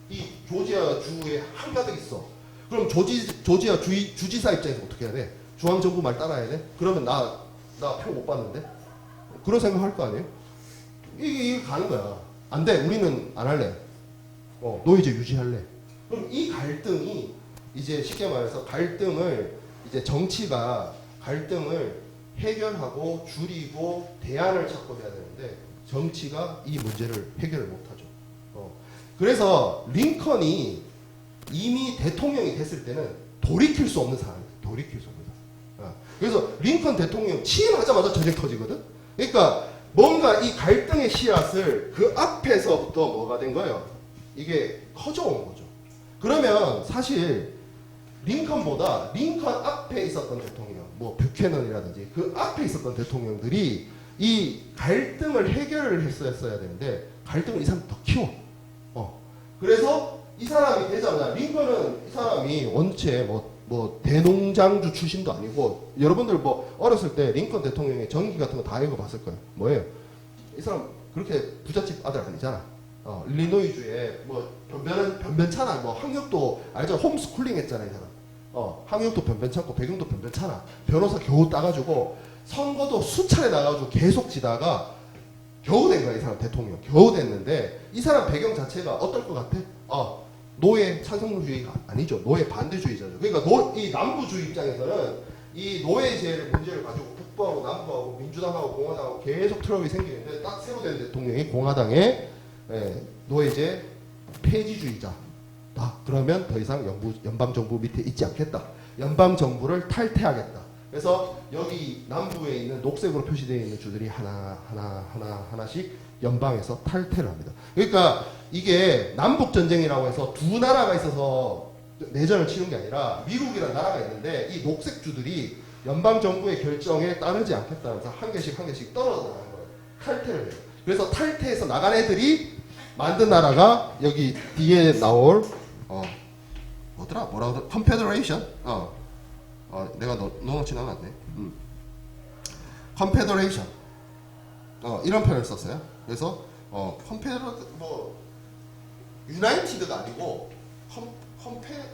이 조지아 주에 한가득 있어. 그럼 조지아 주지사 입장에서 어떻게 해야 돼? 중앙정부 말 따라야 돼? 그러면 나 표 못 받는데? 그런 생각 할 거 아니에요? 이게 가는 거야. 안 돼. 우리는 안 할래. 노예제 유지할래. 그럼 이 갈등이 이제 쉽게 말해서 이제 정치가 갈등을 해결하고 줄이고 대안을 찾고 해야 되는데 정치가 이 문제를 해결을 못하죠. 그래서 링컨이 이미 대통령이 됐을 때는 돌이킬 수 없는 사람이에요. 돌이킬 수 없는 사람. 그래서 링컨 대통령 취임하자마자 전쟁 터지거든. 그러니까 뭔가 이 갈등의 씨앗을 그 앞에서부터 뭐가 된 거예요? 이게 커져온 거죠. 그러면 사실 링컨보다 링컨 앞에 있었던 대통령, 뭐 뷰캐넌이라든지 그 앞에 있었던 대통령들이 이 갈등을 해결을 했어야 되는데 갈등을 이 사람이 더 키워. 그래서 이 사람이 되자마자 링컨은 이 사람이 원체 뭐 대농장주 출신도 아니고 여러분들 뭐 어렸을 때 링컨 대통령의 전기 같은 거 다 읽어봤을 거예요. 뭐예요? 이 사람 그렇게 부잣집 아들 아니잖아. 일리노이주에 뭐 변변찮아. 뭐 학력도 알죠? 홈스쿨링 했잖아 이 사람. 학력도 변변찮고 배경도 변변찮아. 변호사 겨우 따가지고 선거도 수차례 나가지고 계속 지다가 겨우 된 거야 이 사람 대통령. 겨우 됐는데 이 사람 배경 자체가 어떨 것 같아? 노예 찬성주의가 아니죠. 노예 반대주의자죠. 그러니까 이 남부주의 입장에서는 이 노예제의 문제를 가지고 북부하고 남부하고 민주당하고 공화당하고 계속 트러블이 생기는데 딱 새로 된 대통령이 공화당의 노예제 폐지주의자. 그러면 더 이상 연방정부 밑에 있지 않겠다. 연방정부를 탈퇴하겠다. 그래서 여기 남부에 있는 녹색으로 표시되어 있는 주들이 하나씩 연방에서 탈퇴를 합니다. 그러니까 이게 남북전쟁이라고 해서 두 나라가 있어서 내전을 치는 게 아니라 미국이라는 나라가 있는데 이 녹색주들이 연방정부의 결정에 따르지 않겠다면서 한 개씩 떨어져 나가는 거예요. 탈퇴를 해요. 그래서 탈퇴해서 나간 애들이 만든 나라가 여기 뒤에 나올 뭐라 컨페더레이션? 내가 넣어놓진 않았네. 컨페더레이션. 이런 표현을 썼어요. 그래서 유나이티드가 아니고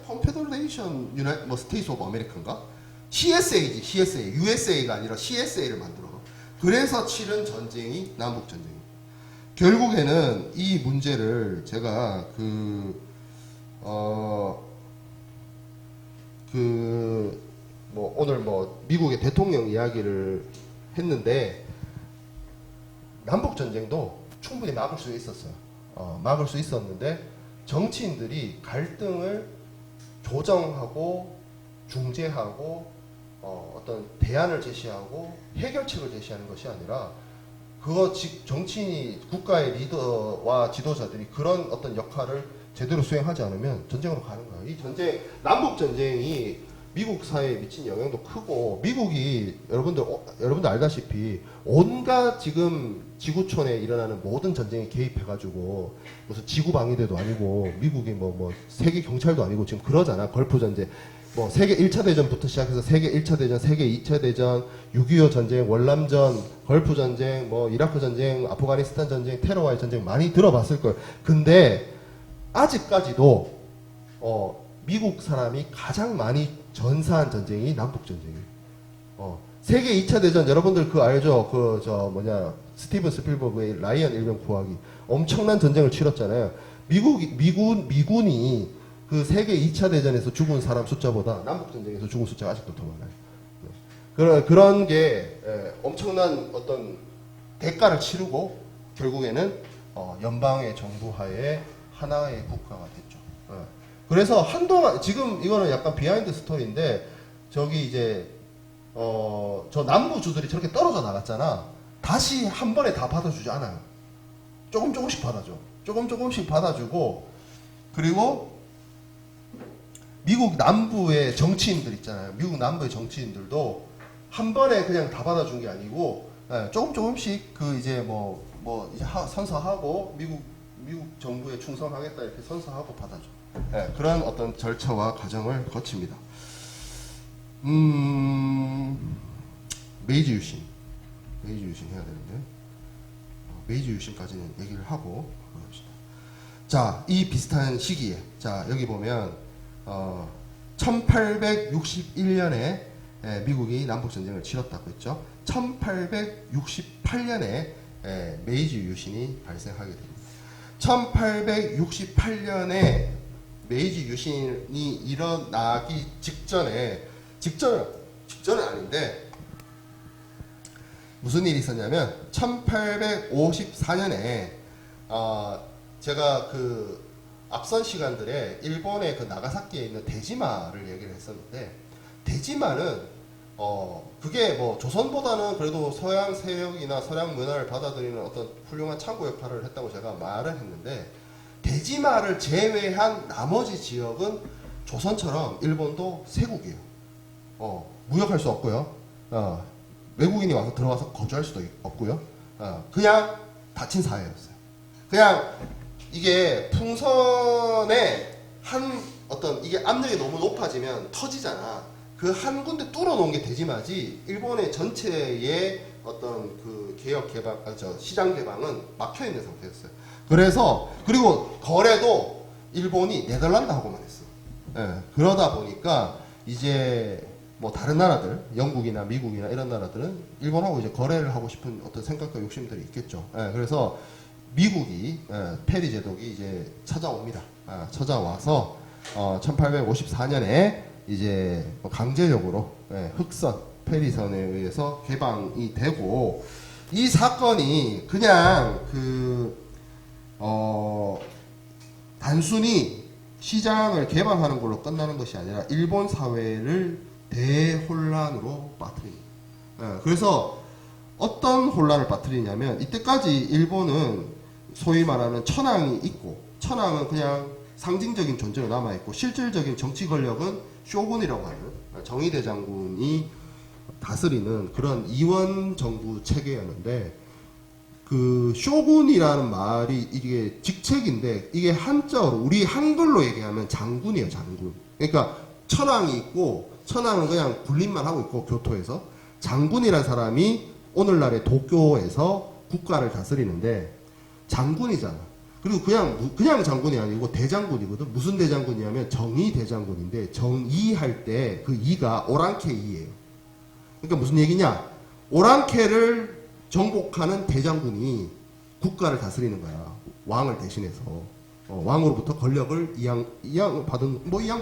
컨페더레이션 스테이트 오브 아메리칸가? CSA지. CSA. USA가 아니라 CSA를 만들어. 그래서 치른 전쟁이 남북 전쟁. 결국에는 이 문제를 제가 오늘 미국의 대통령 이야기를 했는데 남북 전쟁도 충분히 막을 수 있었어요. 막을 수 있었는데 정치인들이 갈등을 조정하고 중재하고 어떤 대안을 제시하고 해결책을 제시하는 것이 아니라 정치인이 국가의 리더와 지도자들이 그런 어떤 역할을 제대로 수행하지 않으면 전쟁으로 가는 거예요. 이 전쟁, 남북 전쟁이 미국 사회에 미친 영향도 크고 미국이 여러분들 알다시피 온갖 지금 지구촌에 일어나는 모든 전쟁에 개입해가지고 무슨 지구 방위대도 아니고 미국이 세계 경찰도 아니고 지금 그러잖아. 걸프 전쟁. 세계 1차 대전부터 시작해서 세계 1차 대전, 세계 2차 대전, 6.25 전쟁, 월남전, 걸프 전쟁, 이라크 전쟁, 아프가니스탄 전쟁, 테러와의 전쟁 많이 들어봤을 거예요. 근데 아직까지도 미국 사람이 가장 많이 전사한 전쟁이 남북 전쟁이에요. 세계 2차 대전 여러분들 알죠? 스티븐 스필버그의 라이언 일병 구하기 엄청난 전쟁을 치렀잖아요. 미군이 그 세계 2차 대전에서 죽은 사람 숫자보다 남북 전쟁에서 죽은 숫자가 아직도 더 많아요. 그런 게 엄청난 어떤 대가를 치르고 결국에는 연방의 정부 하에 하나의 국가가 됐죠. 그래서 한동안 지금 이거는 약간 비하인드 스토리인데 저기 이제 저 남부주들이 저렇게 떨어져 나갔잖아. 다시 한 번에 다 받아주지 않아요. 조금씩 받아줘. 조금씩 받아주고 그리고 미국 남부의 정치인들 있잖아요. 미국 남부의 정치인들도 한 번에 그냥 다 받아준 게 아니고 조금씩 이제 이제 선서하고 미국 정부에 충성하겠다 이렇게 선서하고 받아줘. 그런 어떤 절차와 과정을 거칩니다. 메이지 유신 해야 되는데 메이지 유신까지는 얘기를 하고 갑시다. 자, 이 비슷한 시기에 여기 보면 1861년에 미국이 남북전쟁을 치렀다고 했죠. 1868년에 메이지 유신이 발생하게 됩니다. 1868년에 메이지 유신이 일어나기 직전은 아닌데 무슨 일이 있었냐면 1854년에 제가 그 앞선 시간들에 일본의 그 나가사키에 있는 대지마를 얘기를 했었는데, 대지마는 그게 뭐 조선보다는 그래도 서양 세력이나 서양 문화를 받아들이는 어떤 훌륭한 창구 역할을 했다고 제가 말을 했는데, 대지마를 제외한 나머지 지역은 조선처럼 일본도 세국이에요. 무역할 수 없고요. 외국인이 와서 들어와서 거주할 수도 없고요. 그냥 닫힌 사회였어요. 그냥 이게 풍선에 한 어떤 이게 압력이 너무 높아지면 터지잖아. 그 한 군데 뚫어놓은 게 대지마지, 일본의 전체의 어떤 그 개혁 개방, 시장 개방은 막혀 있는 상태였어요. 그래서 그리고 거래도 일본이 네덜란드하고만 했어. 그러다 보니까 이제 뭐 다른 나라들, 영국이나 미국이나 이런 나라들은 일본하고 이제 거래를 하고 싶은 어떤 생각과 욕심들이 있겠죠. 그래서 미국이 페리 제독이 이제 찾아옵니다. 찾아와서 1854년에 이제 강제적으로 흑선 페리선에 의해서 개방이 되고, 이 사건이 그냥 단순히 시장을 개방하는 걸로 끝나는 것이 아니라 일본 사회를 대혼란으로 빠뜨립니다. 그래서 어떤 혼란을 빠뜨리냐면, 이때까지 일본은 소위 말하는 천황이 있고, 천황은 그냥 상징적인 존재로 남아있고, 실질적인 정치 권력은 쇼군이라고 하는 정의대장군이 다스리는 그런 이원 정부 체계였는데, 그 쇼군이라는 말이 이게 직책인데, 이게 한자어로 우리 한글로 얘기하면 장군이에요, 장군. 그러니까 천황이 있고, 천황은 그냥 군림만 하고 있고 교토에서, 장군이라는 사람이 오늘날의 도쿄에서 국가를 다스리는데 장군이잖아. 그리고 그냥 장군이 아니고 대장군이거든. 무슨 대장군이냐면 정의 대장군인데, 정의할 때 그 이가 오랑캐 이예요. 그러니까 무슨 얘기냐? 오랑캐를 정복하는 대장군이 국가를 다스리는 거야. 왕을 대신해서. 왕으로부터 권력을 이양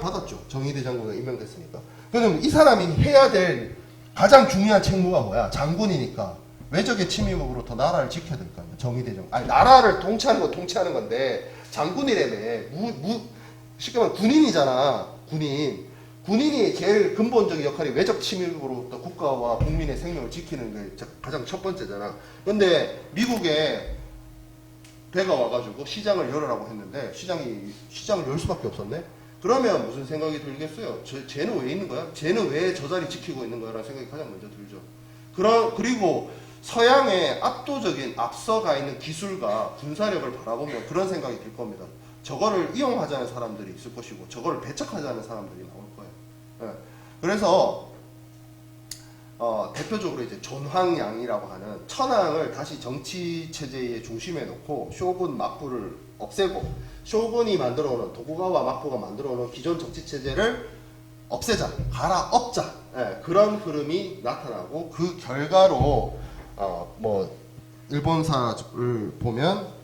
받았죠. 정의 대장군은 임명됐으니까. 그럼 이 사람이 해야 될 가장 중요한 책무가 뭐야? 장군이니까 외적의 침입으로부터 나라를 지켜야 될 거 아니야. 정의대장. 아니, 나라를 통치하는 건데 장군이라며. 쉽게 말하면 군인이잖아. 군인이 제일 근본적인 역할이 외적 침입으로부터 국가와 국민의 생명을 지키는 게 가장 첫 번째잖아. 근데 미국에 배가 와가지고 시장을 열으라고 했는데 시장을 열 수밖에 없었네. 그러면 무슨 생각이 들겠어요? 쟤는 왜 있는 거야? 쟤는 왜 저 자리 지키고 있는 거야? 라는 생각이 가장 먼저 들죠. 그리고 서양의 압도적인 앞서가 있는 기술과 군사력을 바라보면 그런 생각이 들 겁니다. 저거를 이용하자는 사람들이 있을 것이고, 저거를 배척하자는 사람들이 나올 거예요. 그래서 대표적으로 이제 존황양이라고 하는 천황을 다시 정치 체제의 중심에 놓고 쇼군 막부를 없애고, 쇼군이 만들어오는 도쿠가와 막부가 만들어오는 기존 정치 체제를 없애자, 갈아엎자, 그런 흐름이 나타나고, 그 결과로 일본사를 보면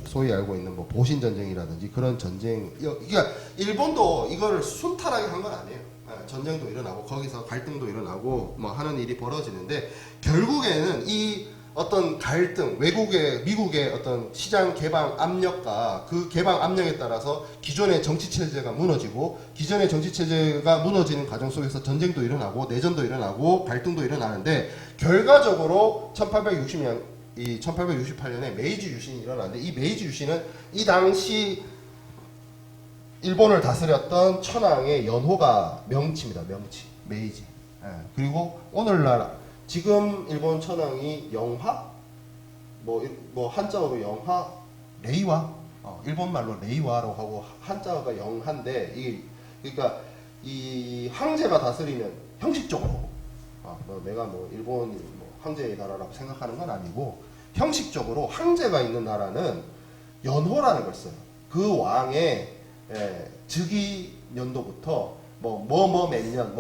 소위 알고 있는 뭐 보신 전쟁이라든지 그런 전쟁, 그러니까 일본도 이거를 순탄하게 한 건 아니에요. 전쟁도 일어나고 거기서 갈등도 일어나고 뭐 하는 일이 벌어지는데, 결국에는 이 어떤 갈등, 미국의 어떤 시장 개방 압력과 그 개방 압력에 따라서 기존의 정치 체제가 무너지고, 기존의 정치 체제가 무너지는 과정 속에서 전쟁도 일어나고 내전도 일어나고 갈등도 일어나는데, 결과적으로 1868년에 메이지 유신이 일어나는데, 이 메이지 유신은 이 당시 일본을 다스렸던 천황의 연호가 명치입니다. 명치. 메이지. 그리고 오늘날 지금 일본 천황이 영화, 뭐 한자어로 영화, 레이와, 일본 말로 레이와라고 하고 한자어가 영한데, 그러니까 이 황제가 다스리면 형식적으로, 내가 뭐 일본이 뭐 황제의 나라라고 생각하는 건 아니고, 형식적으로 황제가 있는 나라는 연호라는 걸 써요. 그 왕의 즉위 연도부터 뭐 몇 년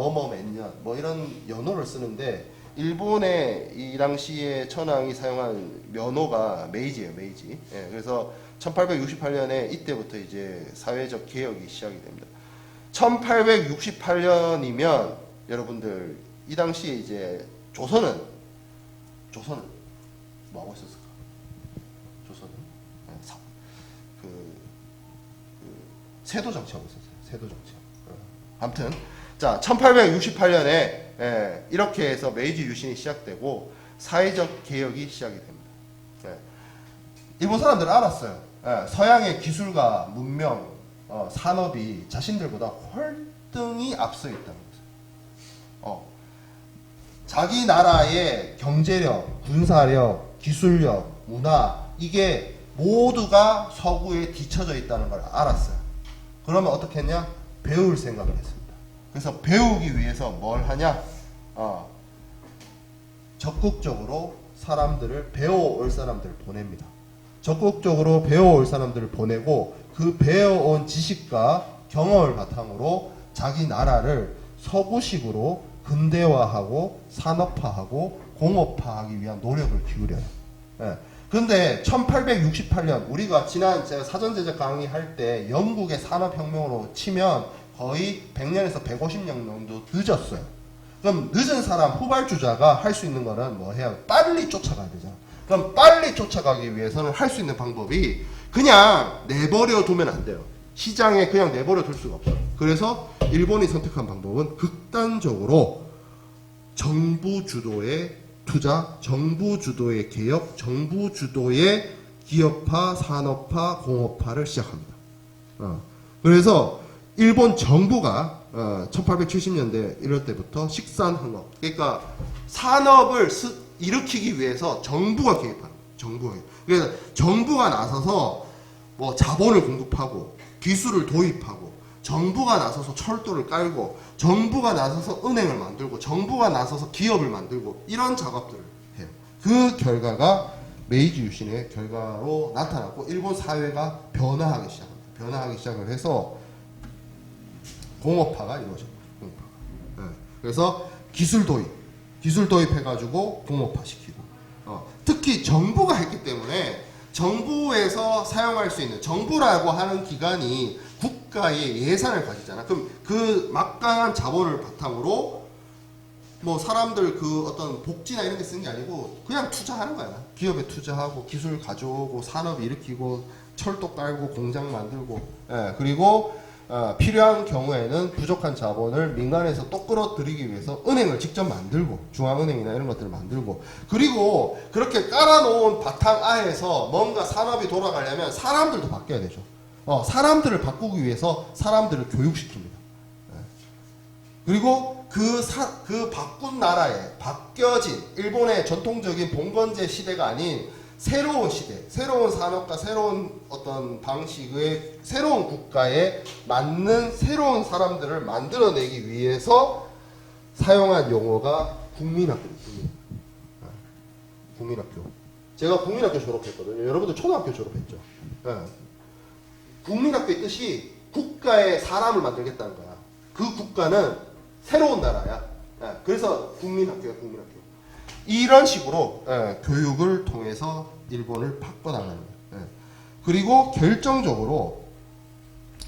이런 연호를 쓰는데, 일본의 이 당시에 천황이 사용한 연호가 메이지예요, 메이지. 그래서 1868년에 이때부터 이제 사회적 개혁이 시작이 됩니다. 1868년이면 여러분들 이 당시에 이제 조선은 뭐 하고 있었을까? 조선은 세도 정치하고 있었어요. 세도 정치. 아무튼 자 1868년에 이렇게 해서 메이지 유신이 시작되고 사회적 개혁이 시작이 됩니다. 일본 사람들은 알았어요. 서양의 기술과 문명, 산업이 자신들보다 월등히 앞서 있다는 거죠. 자기 나라의 경제력, 군사력, 기술력, 문화 이게 모두가 서구에 뒤처져 있다는 걸 알았어요. 그러면 어떻게 했냐? 배울 생각을 했습니다. 그래서 배우기 위해서 뭘 하냐? 적극적으로 사람들을 배워올 사람들을 보냅니다. 적극적으로 배워올 사람들을 보내고 그 배워온 지식과 경험을 바탕으로 자기 나라를 서구식으로 근대화하고 산업화하고 공업화하기 위한 노력을 기울여요. 근데 1868년 우리가 지난 제가 사전제작 강의할 때 영국의 산업혁명으로 치면 거의 100년에서 150년 정도 늦었어요. 그럼 늦은 사람 후발주자가 할 수 있는 거는 뭐 해야 빨리 쫓아가야 되잖아. 그럼 빨리 쫓아가기 위해서는 할 수 있는 방법이 그냥 내버려 두면 안 돼요. 시장에 그냥 내버려 둘 수가 없어요. 그래서 일본이 선택한 방법은 극단적으로 정부 주도의 투자, 정부 주도의 개혁, 정부 주도의 기업화, 산업화, 공업화를 시작합니다. 그래서 일본 정부가 1870년대 이럴 때부터 식산흥업, 그러니까 산업을 일으키기 위해서 정부가 개입하는 거예요. 정부가. 그래서 정부가 나서서 뭐 자본을 공급하고 기술을 도입하고 정부가 나서서 철도를 깔고 정부가 나서서 은행을 만들고 정부가 나서서 기업을 만들고 이런 작업들을 해요. 그 결과가 메이지 유신의 결과로 나타났고 일본 사회가 변화하기 시작합니다. 변화하기 시작을 해서 공업화가 이루어집니다. 공업화가. 그래서 기술 도입해가지고 공업화시키고 특히 정부가 했기 때문에 정부에서 사용할 수 있는 정부라고 하는 기관이 국가의 예산을 가지잖아. 그럼 그 막강한 자본을 바탕으로 뭐 사람들 그 어떤 복지나 이런 게 쓰는 게 아니고 그냥 투자하는 거야. 기업에 투자하고 기술 가져오고 산업 일으키고 철도 깔고 공장 만들고 그리고 필요한 경우에는 부족한 자본을 민간에서 또 끌어들이기 위해서 은행을 직접 만들고 중앙은행이나 이런 것들을 만들고 그리고 그렇게 깔아놓은 바탕 아에서 뭔가 산업이 돌아가려면 사람들도 바뀌어야 되죠. 사람들을 바꾸기 위해서 사람들을 교육시킵니다. 그리고 그 바꾼 나라에 바뀌어진 일본의 전통적인 봉건제 시대가 아닌 새로운 시대, 새로운 산업과 새로운 어떤 방식의 새로운 국가에 맞는 새로운 사람들을 만들어내기 위해서 사용한 용어가 국민학교입니다. 국민학교. 제가 국민학교 졸업했거든요. 여러분들 초등학교 졸업했죠. 국민학교의 뜻이 국가의 사람을 만들겠다는 거야. 그 국가는 새로운 나라야. 그래서 국민학교야, 국민학교. 이런 식으로 교육을 통해서 일본을 바꿔나가는 거예요. 그리고 결정적으로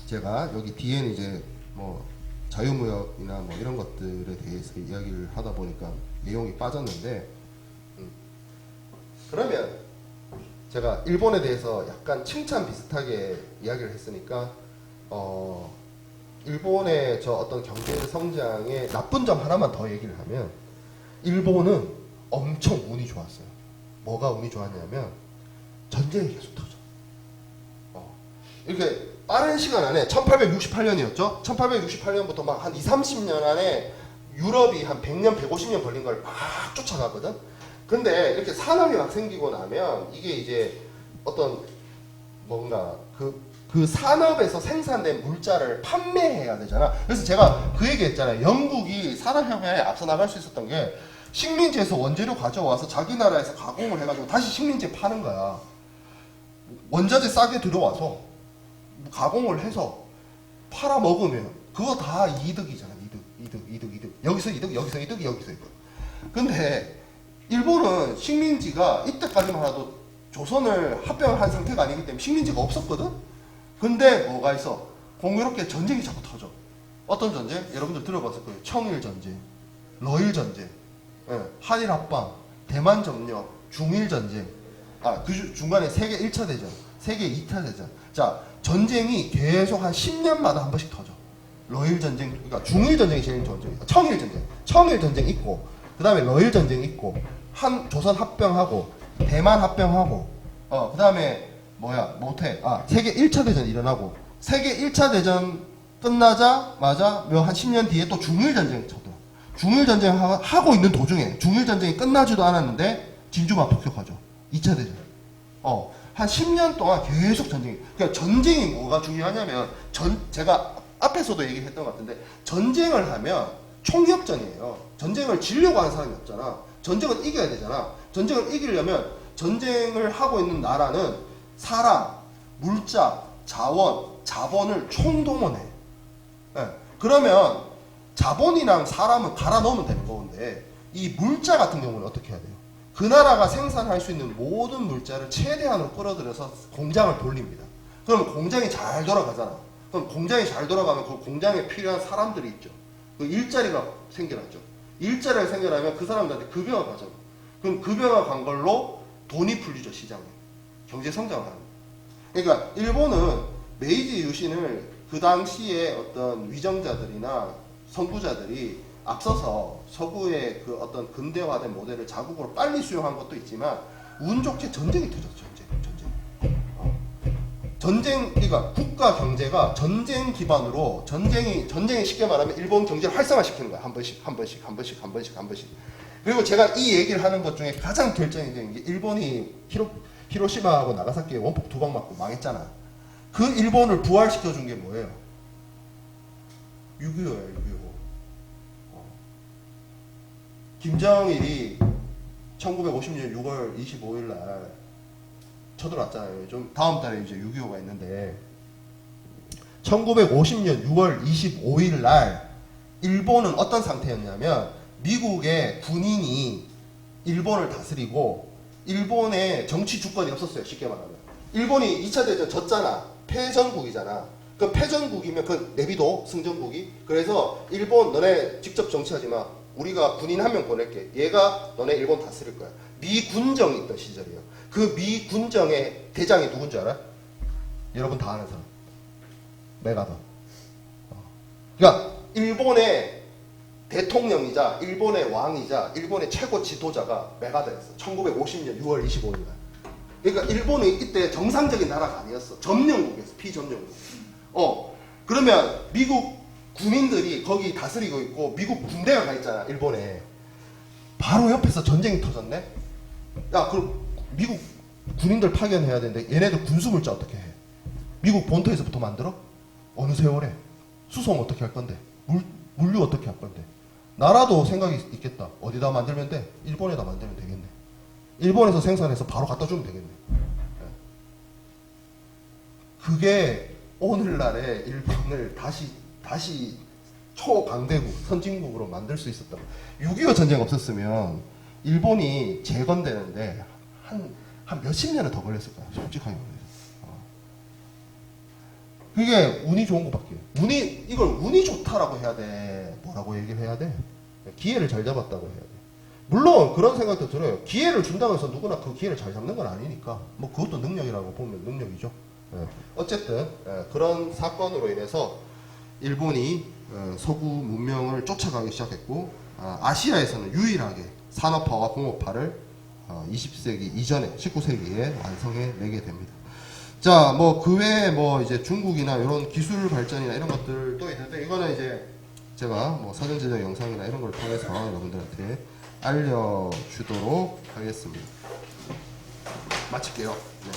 제가 여기 뒤에는 이제 뭐 자유무역이나 뭐 이런 것들에 대해서 이야기를 하다 보니까 내용이 빠졌는데 그러면 제가 일본에 대해서 약간 칭찬 비슷하게 이야기를 했으니까 일본의 저 어떤 경제 성장의 나쁜 점 하나만 더 얘기를 하면 일본은 엄청 운이 좋았어요. 뭐가 운이 좋았냐면 전쟁이 계속 터져. 이렇게 빠른 시간 안에 1868년이었죠. 1868년부터 막 한 20-30년 안에 유럽이 한 100년, 150년 걸린 걸 막 쫓아가거든. 근데 이렇게 산업이 막 생기고 나면 이게 이제 어떤 뭔가 그 산업에서 생산된 물자를 판매해야 되잖아. 그래서 제가 그 얘기 했잖아요. 영국이 산업혁명에 앞서 나갈 수 있었던 게 식민지에서 원재료 가져와서 자기 나라에서 가공을 해가지고 다시 식민지에 파는 거야. 원자재 싸게 들어와서 가공을 해서 팔아 먹으면 그거 다 이득이잖아. 이득. 여기서 이득, 여기서 이득, 여기서 이득. 근데 일본은 식민지가 이때까지만 해도 조선을 합병을 한 상태가 아니기 때문에 식민지가 없었거든? 근데 뭐가 있어? 공교롭게 전쟁이 자꾸 터져. 어떤 전쟁? 여러분들 들어봤을 거예요. 청일전쟁, 러일전쟁, 한일합방, 대만 점령, 중일전쟁, 그 중간에 세계 1차 대전, 세계 2차 대전. 자, 전쟁이 계속 한 10년마다 한 번씩 터져. 러일 전쟁, 그러니까 중일 전쟁이 제일 전쟁이야. 청일 전쟁. 청일 전쟁 있고, 그 다음에 러일 전쟁 있고, 조선 합병하고, 대만 합병하고, 그 다음에 세계 1차 대전 일어나고, 세계 1차 대전 끝나자마자 한 10년 뒤에 또 중일 전쟁이 쳐들어. 중일 전쟁 하고 있는 도중에, 중일 전쟁이 끝나지도 않았는데, 진주만 폭격하죠. 2차 대전. 한 10년 동안 계속 전쟁이. 그러니까 전쟁이 뭐가 중요하냐면, 제가 앞에서도 얘기했던 것 같은데, 전쟁을 하면 총력전이에요. 전쟁을 지려고 하는 사람이 없잖아. 전쟁을 이겨야 되잖아. 전쟁을 이기려면 전쟁을 하고 있는 나라는 사람, 물자, 자본을 총동원해. 예. 그러면 자본이랑 사람을 갈아 넣으면 되는 건데, 이 물자 같은 경우는 어떻게 해야 돼요? 그 나라가 생산할 수 있는 모든 물자를 최대한으로 끌어들여서 공장을 돌립니다. 그러면 공장이 잘 돌아가잖아. 그럼 공장이 잘 돌아가면 그 공장에 필요한 사람들이 있죠. 그 일자리가 생겨나죠. 일자리가 생겨나면 그 사람들한테 급여가 가잖아. 그럼 급여가 간 걸로 돈이 풀리죠, 시장에. 경제 성장을 하는 거예요. 그러니까 일본은 메이지 유신을 그 당시에 어떤 위정자들이나 선구자들이 앞서서 서구의 그 어떤 근대화된 모델을 자국으로 빨리 수용한 것도 있지만, 운 좋게 전쟁이 터졌죠. 그러니까 국가 경제가 전쟁 기반으로, 전쟁이 쉽게 말하면 일본 경제를 활성화시키는 거야. 한 번씩. 그리고 제가 이 얘기를 하는 것 중에 가장 결정적인 게, 일본이 히로시마하고 나가사키에 원폭 2방 맞고 망했잖아. 그 일본을 부활시켜준 게 뭐예요? 6.25예요, 6.25. 김정일이 1950년 6월 25일 날 쳐들어왔잖아요. 좀 다음 달에 이제 6.25가 있는데, 1950년 6월 25일 날 일본은 어떤 상태였냐면, 미국의 군인이 일본을 다스리고 일본의 정치 주권이 없었어요. 쉽게 말하면. 일본이 2차 대전 졌잖아. 패전국이잖아. 그 패전국이면 그 내비도 승전국이. 그래서 일본 너네 직접 정치하지 마. 우리가 군인 한 명 보낼게. 얘가 너네 일본 다스릴 거야. 미군정이 있던 시절이에요. 그 미군정의 대장이 누군 줄 알아? 여러분 다 아는 사람. 메가더. 그러니까 일본의 대통령이자 일본의 왕이자 일본의 최고 지도자가 메가더였어. 1950년 6월 25일 날. 그러니까 일본이 이때 정상적인 나라가 아니었어. 점령국이었어. 피점령국. 그러면 미국 군인들이 거기 다스리고 있고 미국 군대가 가 있잖아, 일본에. 바로 옆에서 전쟁이 터졌네? 야, 그럼 미국 군인들 파견해야 되는데 얘네들 군수물자 어떻게 해? 미국 본토에서부터 만들어? 어느 세월에? 수송 어떻게 할 건데? 물류 어떻게 할 건데? 나라도 생각이 있겠다. 어디다 만들면 돼? 일본에다 만들면 되겠네. 일본에서 생산해서 바로 갖다 주면 되겠네. 그게 오늘날의 일본을 다시 초강대국, 선진국으로 만들 수 있었다. 6.25 전쟁 없었으면 일본이 재건되는데 한 몇십 년은 더 걸렸을 거야. 솔직하게 말해서. 그게 운이 좋은 것밖에. 이걸 운이 좋다라고 해야 돼. 뭐라고 얘기를 해야 돼? 기회를 잘 잡았다고 해야 돼. 물론 그런 생각도 들어요. 기회를 준다고 해서 누구나 그 기회를 잘 잡는 건 아니니까. 뭐 그것도 능력이라고 보면 능력이죠. 어쨌든 그런 사건으로 인해서 일본이 서구 문명을 쫓아가기 시작했고, 아시아에서는 유일하게 산업화와 공업화를 20세기 이전에 19세기에 완성해 내게 됩니다. 자, 뭐 그 외에 뭐 이제 중국이나 이런 기술 발전이나 이런 것들도 있는데, 이거는 이제 제가 뭐 사전 제작 영상이나 이런 걸 통해서 여러분들한테 알려주도록 하겠습니다. 마칠게요. 네.